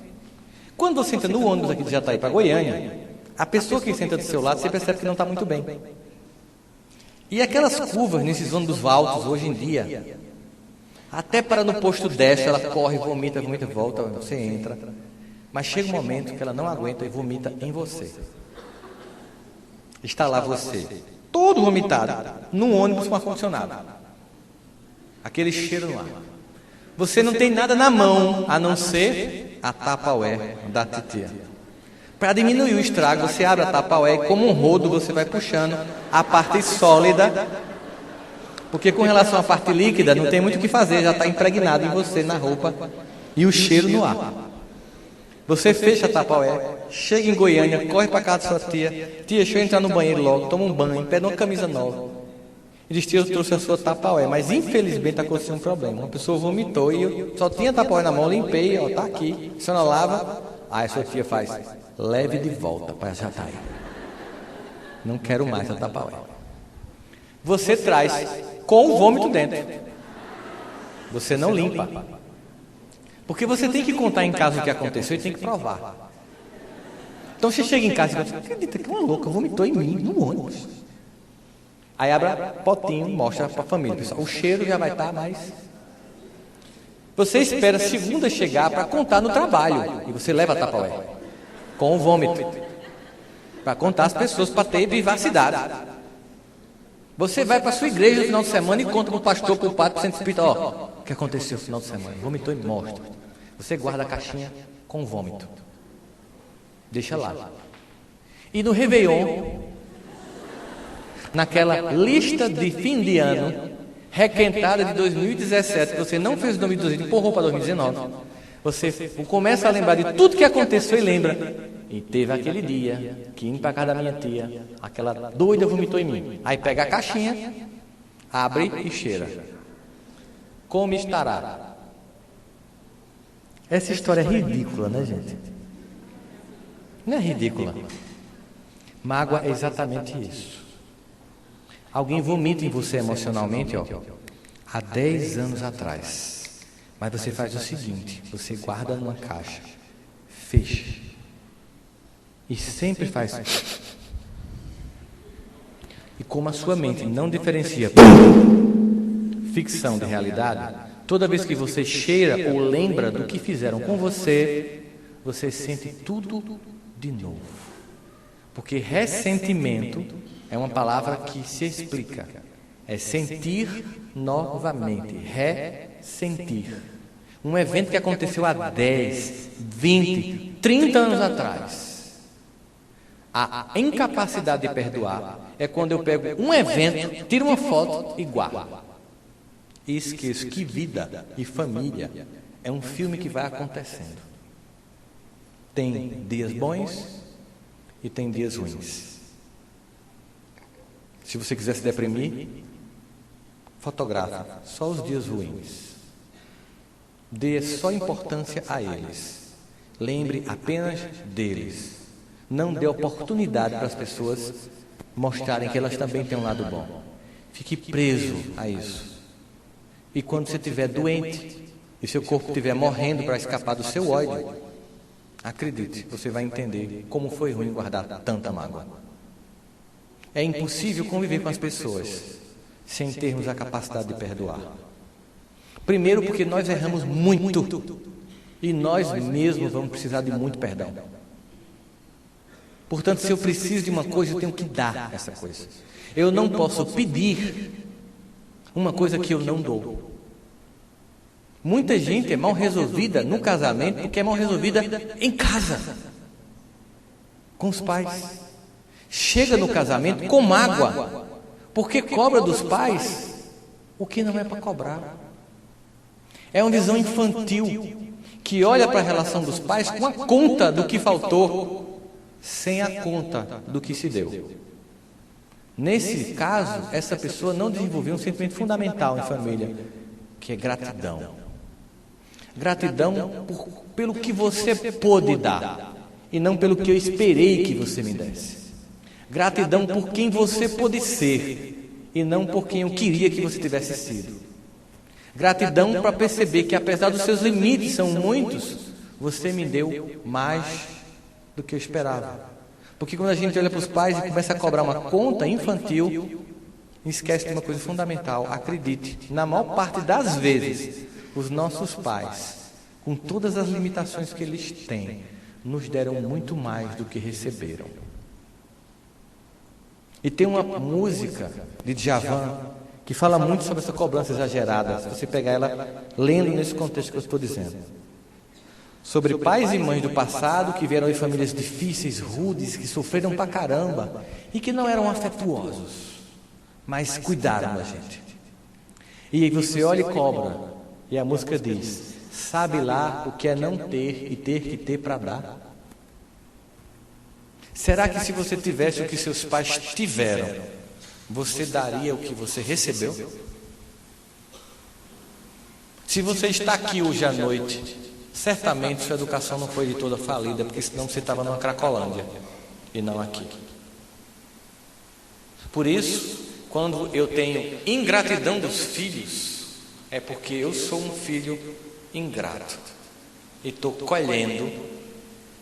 Speaker 4: Quando você entra no ônibus aqui de Jataí para Goiânia, a pessoa que senta do seu lado, você percebe que não está muito bem. E aquelas curvas nesses ônibus altos, hoje em dia, até para no posto desta, ela corre, vomita, volta, você entra. Mas chega um momento que ela não aguenta e vomita em você. Está lá você, todo vomitado, num ônibus com ar-condicionado. Aquele cheiro no ar. Você não tem nada na mão, a não ser a tapaué da titia. Para diminuir o estrago, você abre a tapaué e como um rodo você vai puxando a parte sólida. Porque com relação à parte líquida, não tem muito o que fazer, já está impregnado em você, na roupa, e o cheiro no ar. Você fecha a tapaué, chega em Goiânia, corre para casa da sua tia. Tia, deixa eu entrar no banheiro logo, toma um banho, pede uma camisa nova. E diz, tia, eu trouxe a sua tapaué, mas infelizmente aconteceu um problema. Uma pessoa vomitou e eu só tinha tapaué na mão, limpei, ó, tá aqui. A senhora lava, aí a sua tia faz, leve de volta para Jataí. Não quero mais a tapaué. Você traz com o vômito dentro. Você não limpa. Porque você tem que contar em casa o que aconteceu e tem que provar. Então você chega em casa e diz, acredita que uma louca vomitou em mim, no ônibus. Aí abre potinho, mostra para a família, pessoal. O cheiro já vai estar mais... Você espera segunda chegar para contar no trabalho. E você leva a Tupperware com o vômito. Para contar às pessoas, para ter vivacidade. Você vai para a sua igreja no final de semana e conta para o pastor, para o padre, para o centro espírita, ó, o que aconteceu no final de semana? Vomitou e mostra. Você guarda a caixinha com vômito. Deixa lá. E no Réveillon, naquela lista de fim de ano, requentada de 2017, que você não fez em 2018 e empurrou para 2019, você começa a lembrar de tudo que aconteceu e lembra. E teve aquele dia que indo para casa da minha tia, aquela doida vomitou em mim. Aí pega a caixinha, abre e cheira. Como estará? Essa história é ridícula, né, gente? Não é ridícula. Mágoa é exatamente isso. Alguém vomita em você emocionalmente, ó, há 10 anos atrás. Mas você faz o seguinte, você guarda numa caixa, fecha. E sempre faz. E como a sua mente não diferencia ficção de realidade, toda vez que você cheira ou lembra do que fizeram com você, você sente tudo de novo. Porque ressentimento é uma palavra que se explica. É sentir novamente. Ressentir. Um evento que aconteceu há 10, 20, 30 anos atrás. A incapacidade de perdoar é quando eu pego um evento, tiro uma foto e guardo. E esqueço que vida e família é um filme que vai acontecendo. Tem dias bons e tem dias ruins. Se você quiser se deprimir, fotografe só os dias ruins. Dê só importância a eles. Lembre apenas deles. Não dê oportunidade para as pessoas mostrarem que elas também têm um lado bom. Fique preso a isso. E quando você estiver doente e seu corpo estiver morrendo para escapar do seu ódio, acredite, você vai entender como foi ruim guardar tanta mágoa. É impossível conviver com as pessoas sem termos a capacidade de perdoar. Primeiro porque nós erramos muito e nós mesmos vamos precisar de muito perdão. Portanto, se eu preciso de uma coisa, eu tenho que dar essa coisa. Eu não posso pedir uma coisa que eu não dou. Muita gente é mal resolvida no casamento porque é mal resolvida em casa, com os pais. Chega no casamento com mágoa, porque cobra dos pais o que não é para cobrar. É uma visão infantil que olha para a relação dos pais com a conta do que faltou, sem a conta do que se deu. Nesse caso, essa pessoa não desenvolveu um sentimento fundamental em família, que é gratidão. Gratidão pelo que você pôde dar, e não pelo que eu esperei que você me desse. Gratidão por quem você pôde ser, e não por quem eu queria que você tivesse sido. Gratidão para perceber que, apesar dos seus limites, são muitos, você me deu mais do que eu esperava. Porque quando a gente olha para os pais e começa a cobrar uma conta infantil, esquece de uma coisa fundamental. Acredite, na maior parte das vezes, os nossos pais, com todas as limitações que eles têm, nos deram muito mais do que receberam. E tem uma música de Djavan que fala muito sobre essa cobrança exagerada. Se você pegar ela lendo nesse contexto que eu estou dizendo. Sobre pais e mães do passado que vieram de famílias difíceis, rudes, que sofreram pra caramba e que não eram afetuosos, mas cuidaram da gente. E aí você olha e cobra, e a música diz: sabe lá o que é não ter e ter que ter para dar? Será que se você tivesse o que seus pais tiveram, você daria o que você recebeu? Se você está aqui hoje à noite, certamente sua educação não foi de toda falida, porque senão você estava numa Cracolândia e não aqui. Por isso, quando eu tenho ingratidão dos filhos, é porque eu sou um filho ingrato e estou colhendo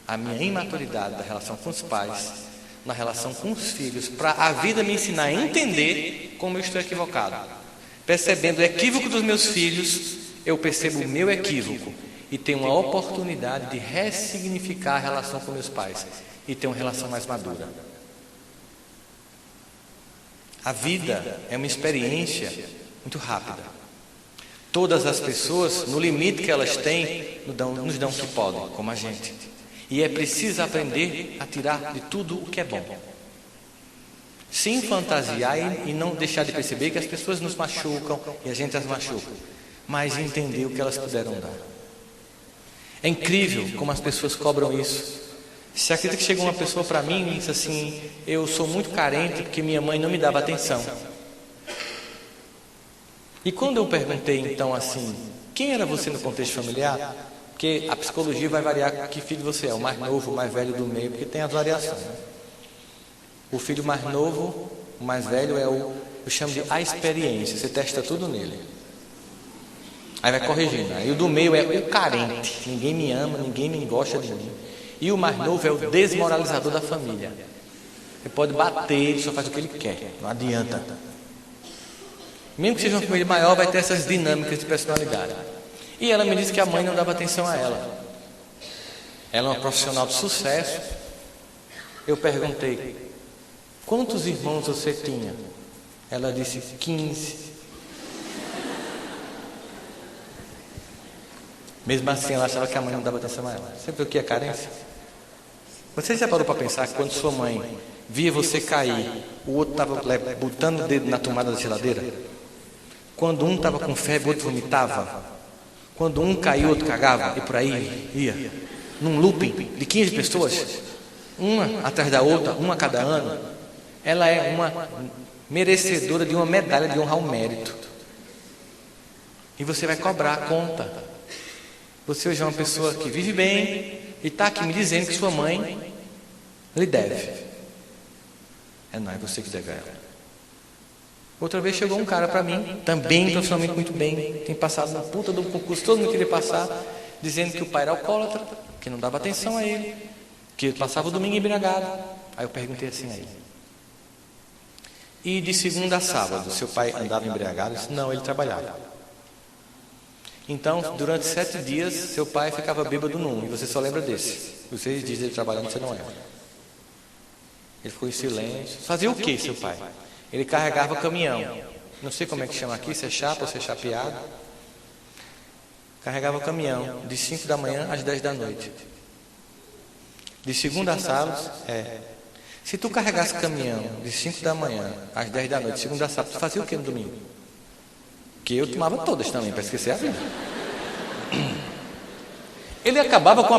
Speaker 4: a minha imaturidade da relação com os pais, na relação com os filhos, para a vida me ensinar a entender como eu estou equivocado. Percebendo o equívoco dos meus filhos, eu percebo o meu equívoco e tenho uma oportunidade de ressignificar a relação com meus pais e ter uma relação mais madura. A vida é uma experiência muito rápida. Todas as pessoas, no limite que elas têm, nos dão o que podem, como a gente. E é preciso aprender a tirar de tudo o que é bom. Sem fantasiar e não deixar de perceber que as pessoas nos machucam e a gente as machuca, mas entender o que elas puderam dar. É incrível como as pessoas cobram isso. Se acredita que chegou uma pessoa para mim e disse assim: eu sou muito carente porque minha mãe não me dava atenção. E quando eu perguntei então assim, quem era você no contexto familiar? Porque a psicologia vai variar que filho você é, o mais novo, o mais velho, do meio, porque tem as variações, né? O filho mais novo, o mais velho é eu chamo de a experiência, você testa tudo nele. Aí vai corrigindo. Aí o do meio é o carente, ninguém me ama, ninguém me gosta de mim. E o mais novo é o desmoralizador da família. Ele pode bater, ele só faz o que ele quer, não adianta. Mesmo que seja uma família maior, vai ter essas dinâmicas de personalidade. E ela me disse que a mãe não dava atenção a ela. Ela é uma profissional de sucesso. Eu perguntei: quantos irmãos você tinha? Ela disse: 15. Mesmo assim, ela achava que a mãe não dava atenção a ela. Você vê o que é carência? Você já parou para pensar que quando sua mãe via você cair, o outro estava botando o dedo na tomada da geladeira? Quando um estava com febre, o outro vomitava? Quando um caiu, o outro cagava? E por aí ia. Num looping de 15 pessoas, uma atrás da outra, uma a cada ano. Ela é uma merecedora de uma medalha de honra ao mérito. E você vai cobrar a conta. Você hoje é uma pessoa que vive bem e está aqui me dizendo que sua mãe lhe deve. Não é você que deve a ela. Outra vez chegou um cara para mim, também profissionalmente muito bem, tem passado uma puta do concurso, todo mundo queria passar, dizendo que o pai era alcoólatra, que não dava atenção a ele, que ele passava o domingo embriagado. Aí eu perguntei assim a ele: e de segunda a sábado, seu pai andava embriagado? Eu disse: não, ele trabalhava. Então, durante 7 dias, seu pai ficava bêbado num, e você só lembra desse. Os 6 dias ele trabalhando, você não lembra. Ele ficou em silêncio. Fazia o que, seu pai? Ele carregava caminhão. Não sei como é que chama aqui, se é chapa ou se é chapeado. Carregava caminhão de 5 da manhã às 10 da noite. De segunda a sábado, se tu carregasse caminhão de 5 da manhã às 10 da noite, segunda a sábado, tu fazia o que no domingo? Que eu tomava todas também, para esquecer a vida. Ele acabava com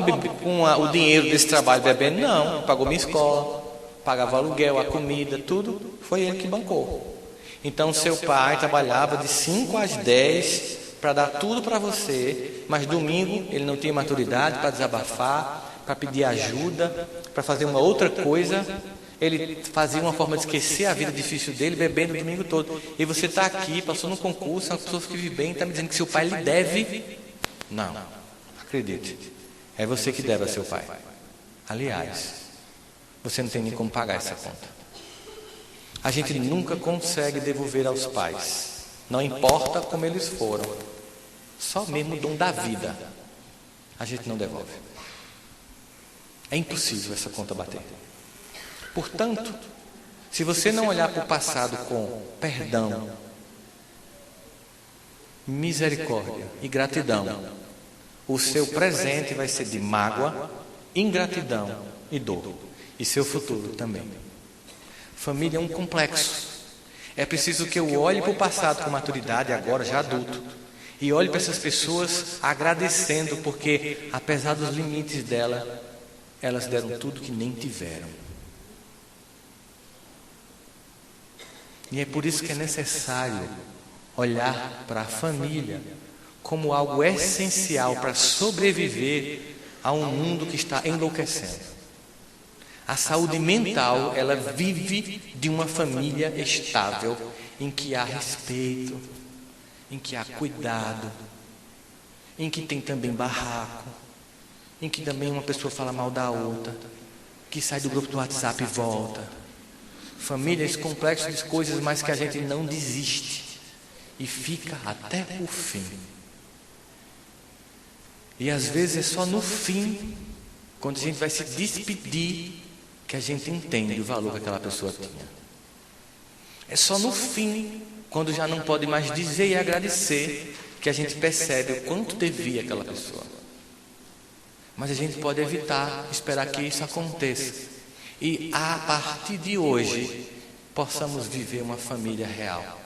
Speaker 4: o dinheiro desse trabalho bebendo? Não, pagou minha escola, pagava aluguel, a comida, tudo, foi ele que bancou. Então seu pai trabalhava de 5 às 10 para dar tudo para você, mas domingo ele não tinha maturidade para desabafar, para pedir ajuda, para fazer uma outra coisa. Ele fazia uma forma de esquecer a vida difícil dele, bebendo o domingo todo. E você está aqui, passou no concurso, uma pessoa que vive bem, está me dizendo que seu pai lhe deve? Não, acredite, é você que deve a seu pai. Aliás, você não tem nem como pagar essa conta. A gente nunca consegue devolver aos pais, não importa como eles foram, só mesmo o dom da vida, a gente não devolve. É impossível essa conta bater. Portanto, se você não olhar para o passado com perdão, misericórdia e gratidão, o seu presente vai ser de mágoa, ingratidão e dor. E seu futuro também. Família é um complexo. É preciso que eu olhe para o passado com maturidade, agora já adulto, e olhe para essas pessoas agradecendo, porque apesar dos limites dela, elas deram tudo que nem tiveram. E é por isso que é necessário olhar para a família como algo essencial para sobreviver a um mundo que está enlouquecendo. A saúde mental, ela vive de uma família estável, em que há respeito, em que há cuidado, em que tem também barraco, em que também uma pessoa fala mal da outra, que sai do grupo do WhatsApp e volta. Famílias complexas de coisas, mas que a gente não desiste e fica até o fim. E às vezes é só no fim, quando a gente vai se despedir, que a gente entende o valor que aquela pessoa tinha. É só no fim, quando já não pode mais dizer e agradecer, que a gente percebe o quanto devia aquela pessoa. Mas a gente pode evitar, esperar que isso aconteça. E a partir de hoje, possamos viver uma família real,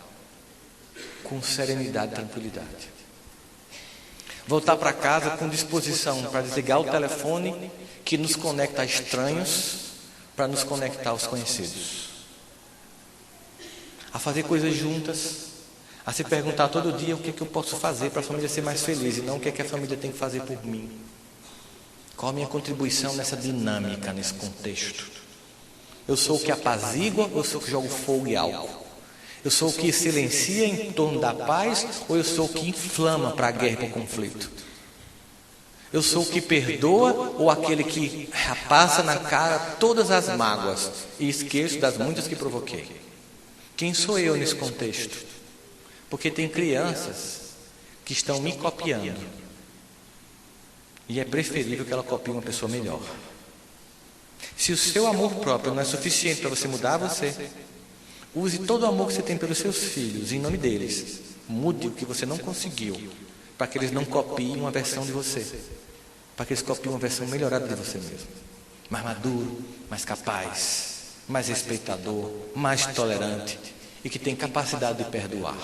Speaker 4: com serenidade e tranquilidade. Voltar para casa com disposição para desligar o telefone que nos conecta a estranhos, para nos conectar aos conhecidos. A fazer coisas juntas, a se perguntar todo dia o que é que eu posso fazer para a família ser mais feliz e não o que é que a família tem que fazer por mim. Qual a minha contribuição nessa dinâmica, nesse contexto? Eu sou o que apazigua ou eu sou o que joga fogo e álcool? Eu sou o que silencia em torno da paz ou eu sou o que inflama para a guerra e para o conflito? Eu sou o que perdoa ou aquele que passa na cara todas as mágoas e esqueço das muitas que provoquei? Quem sou eu nesse contexto? Porque tem crianças que estão me copiando e é preferível que ela copie uma pessoa melhor. Se o seu amor próprio não é suficiente para você mudar você, use todo o amor que você tem pelos seus filhos, em nome deles. Mude o que você não conseguiu, para que eles não copiem uma versão de você, para que eles copiem uma versão melhorada de você mesmo. Mais maduro, mais capaz, mais respeitador, mais tolerante e que tem capacidade de perdoar.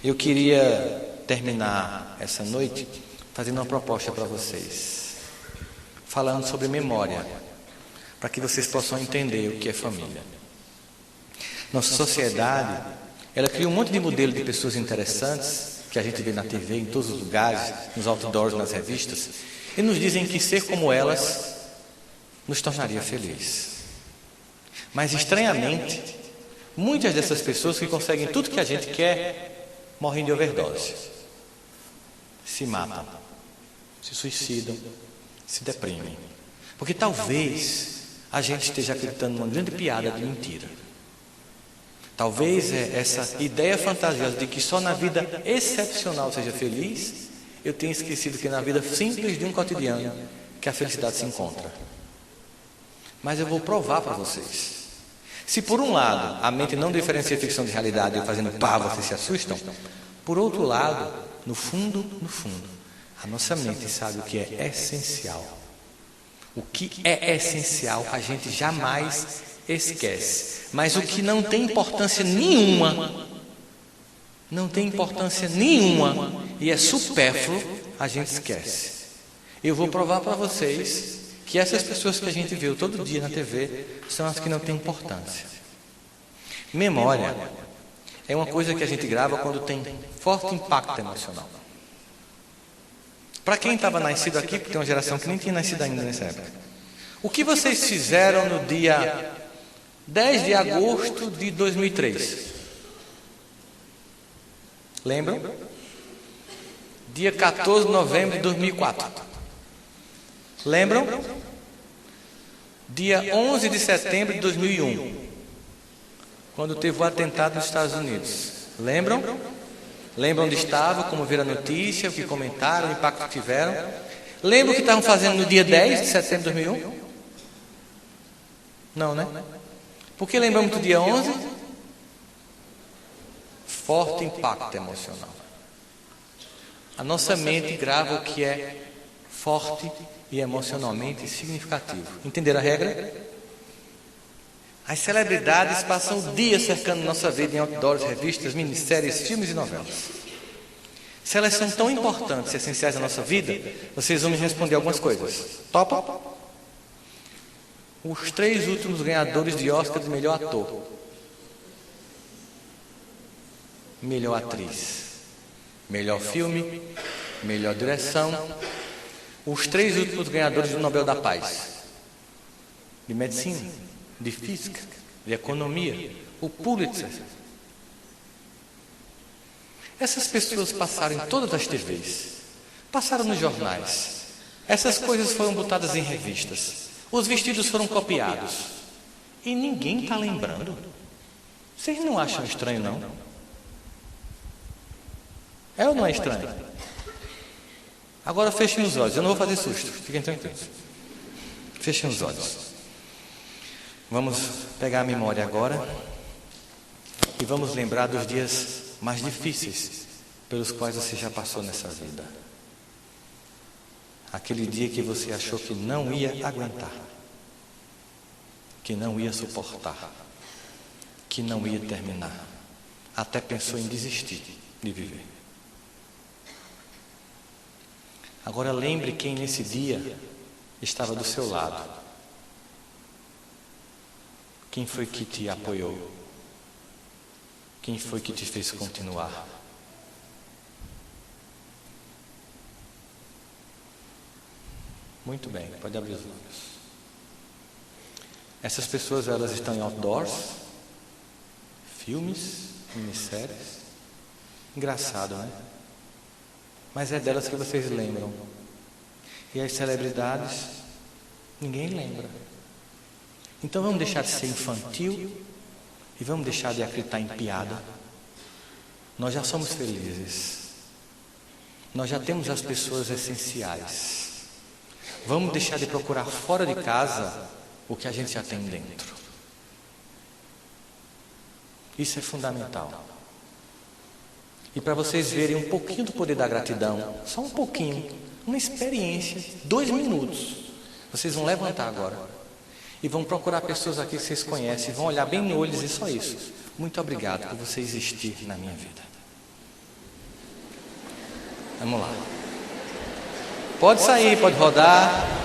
Speaker 4: Eu queria terminar essa noite fazendo uma proposta para vocês, falando sobre memória, para que vocês possam entender o que é família. Nossa sociedade, ela cria um monte de modelo de pessoas interessantes, que a gente vê na TV, em todos os lugares, nos outdoors, nas revistas, e nos dizem que ser como elas nos tornaria feliz. Mas, estranhamente, muitas dessas pessoas que conseguem tudo que a gente quer, morrem de overdose. Se matam, se suicidam, se deprimem. Porque talvez a gente esteja acreditando numa grande piada de mentira. Talvez essa ideia fantasiosa de que só na vida excepcional seja feliz, eu tenha esquecido que na vida simples de um cotidiano que a felicidade se encontra. Mas eu vou provar para vocês. Se por um lado a mente não diferencia ficção de realidade e fazendo pá, vocês se assustam, por outro lado, no fundo, a nossa mente sabe o que é essencial. O que é essencial a gente jamais esquece. Mas o que não tem importância nenhuma, e é supérfluo, a gente esquece. Eu vou provar para vocês que essas pessoas que a gente vê todo dia na TV são as que não têm importância. Memória é uma coisa que a gente grava quando tem forte impacto emocional. Para quem estava nascido aqui, porque tem uma geração que nem tinha nascido ainda nessa época, o que vocês fizeram no dia 10 de agosto de 2003? Lembram? Dia 14 de novembro de 2004. Lembram? Dia 11 de setembro de 2001, quando teve o atentado nos Estados Unidos. Lembram? Lembram onde estavam, como viram a notícia, o que comentaram, o impacto que tiveram? Lembram o que estavam fazendo no dia 10 de setembro de 2001? Não, né? Por que lembramos do dia 11? Forte impacto emocional. A nossa mente grava o que é forte e emocionalmente significativo. Entenderam a regra? As celebridades passam o dia cercando nossa vida em outdoors, revistas, minisséries, filmes e novelas. Se elas são tão importantes e essenciais à nossa vida, vocês vão me responder algumas coisas. Topa? Os 3 últimos ganhadores de Oscar de melhor ator, melhor atriz, melhor filme, melhor direção. Os 3 últimos ganhadores do Nobel da Paz, de medicina, de física, de economia, o Pulitzer. Essas pessoas passaram em todas as TVs, passaram nos jornais, Essas coisas foram botadas em revistas. Os vestidos foram copiados. E ninguém está lembrando. Vocês não acham estranho, não? É ou não é estranho? Agora fechem os olhos. Eu não vou fazer susto. Fiquem tranquilos. Fechem os olhos. Vamos pegar a memória agora e vamos lembrar dos dias mais difíceis pelos quais você já passou nessa vida. Aquele dia que você achou que não ia aguentar, que não ia suportar, que não ia terminar, até pensou em desistir de viver. Agora lembre quem nesse dia estava do seu lado. Quem foi que te apoiou? Quem foi que te fez continuar? Muito bem, pode abrir os olhos. Essas pessoas, elas estão em outdoors, filmes, minisséries. Engraçado, né? Mas é delas que vocês lembram. E as celebridades, ninguém lembra. Então vamos deixar de ser infantil e vamos deixar de acreditar em piada. Nós já somos felizes. Nós já temos as pessoas essenciais. Vamos deixar de procurar fora de casa o que a gente já tem dentro. Isso é fundamental. E para vocês verem um pouquinho do poder da gratidão, só um pouquinho, uma experiência, 2 minutos, vocês vão levantar agora e vão procurar pessoas aqui que vocês conhecem, vão olhar bem no olho e dizer só isso: muito obrigado por você existir na minha vida. Vamos lá. Pode sair, pode rodar.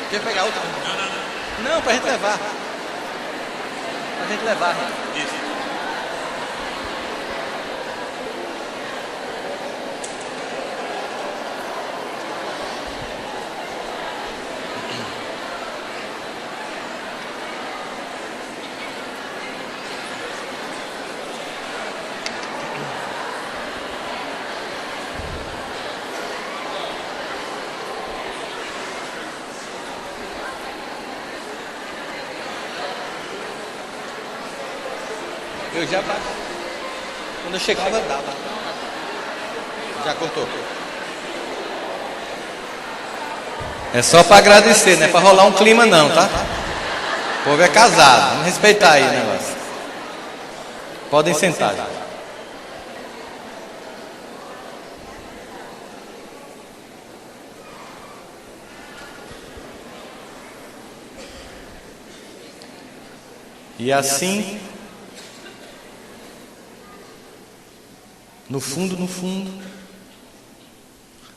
Speaker 4: Quer pegar outra? Não, pra gente levar. Pra gente levar. Isso. Eu já baixo. Quando eu chegava, dava. Já cortou. É só para agradecer, não é para rolar um clima não, tá? O povo é casado, vamos respeitar aí o negócio. Podem sentar já. E assim, no fundo,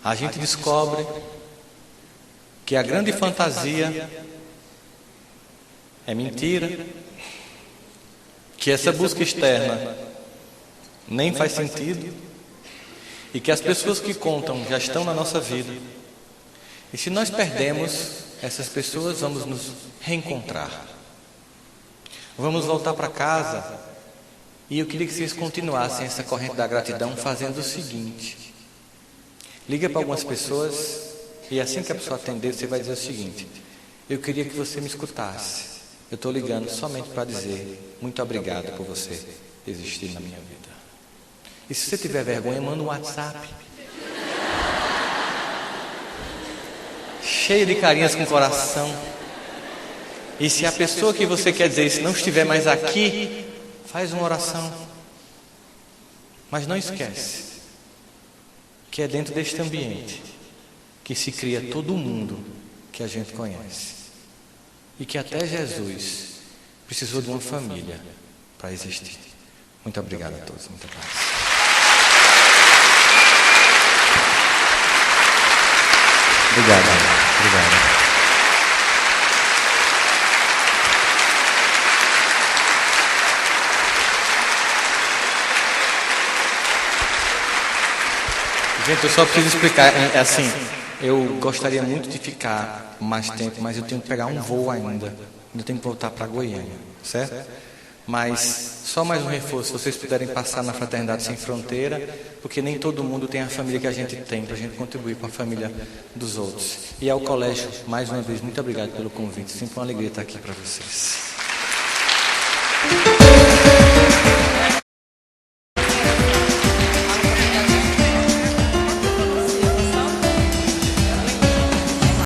Speaker 4: a gente descobre que a grande fantasia é mentira, que essa busca externa nem faz sentido e que as pessoas que contam já estão na nossa vida. E se nós perdemos essas pessoas, vamos nos reencontrar. Vamos voltar para casa. E eu queria que vocês continuassem essa corrente da gratidão fazendo o seguinte: liga para algumas pessoas e assim que a pessoa atender, você vai dizer o seguinte: eu queria que você me escutasse. Eu estou ligando somente para dizer muito obrigado por você existir na minha vida. E se você tiver vergonha, manda um WhatsApp cheio de carinhas com coração. E se a pessoa que você quer dizer isso não estiver mais aqui, faz uma oração. Mas não esquece que é dentro deste ambiente que se cria todo mundo que a gente conhece. E que até Jesus precisou de uma família para existir. Muito obrigado a todos. Muita paz. Obrigado. Obrigado. Gente, eu só preciso explicar, assim, eu gostaria muito de ficar mais tempo, mas eu tenho que pegar um voo ainda. ainda tenho que voltar para Goiânia, certo? Mas só mais um reforço, se vocês puderem passar na Fraternidade Sem Fronteira, porque nem todo mundo tem a família que a gente tem, para a gente contribuir com a família dos outros. E ao colégio, mais uma vez, muito obrigado pelo convite, sempre uma alegria estar aqui para vocês.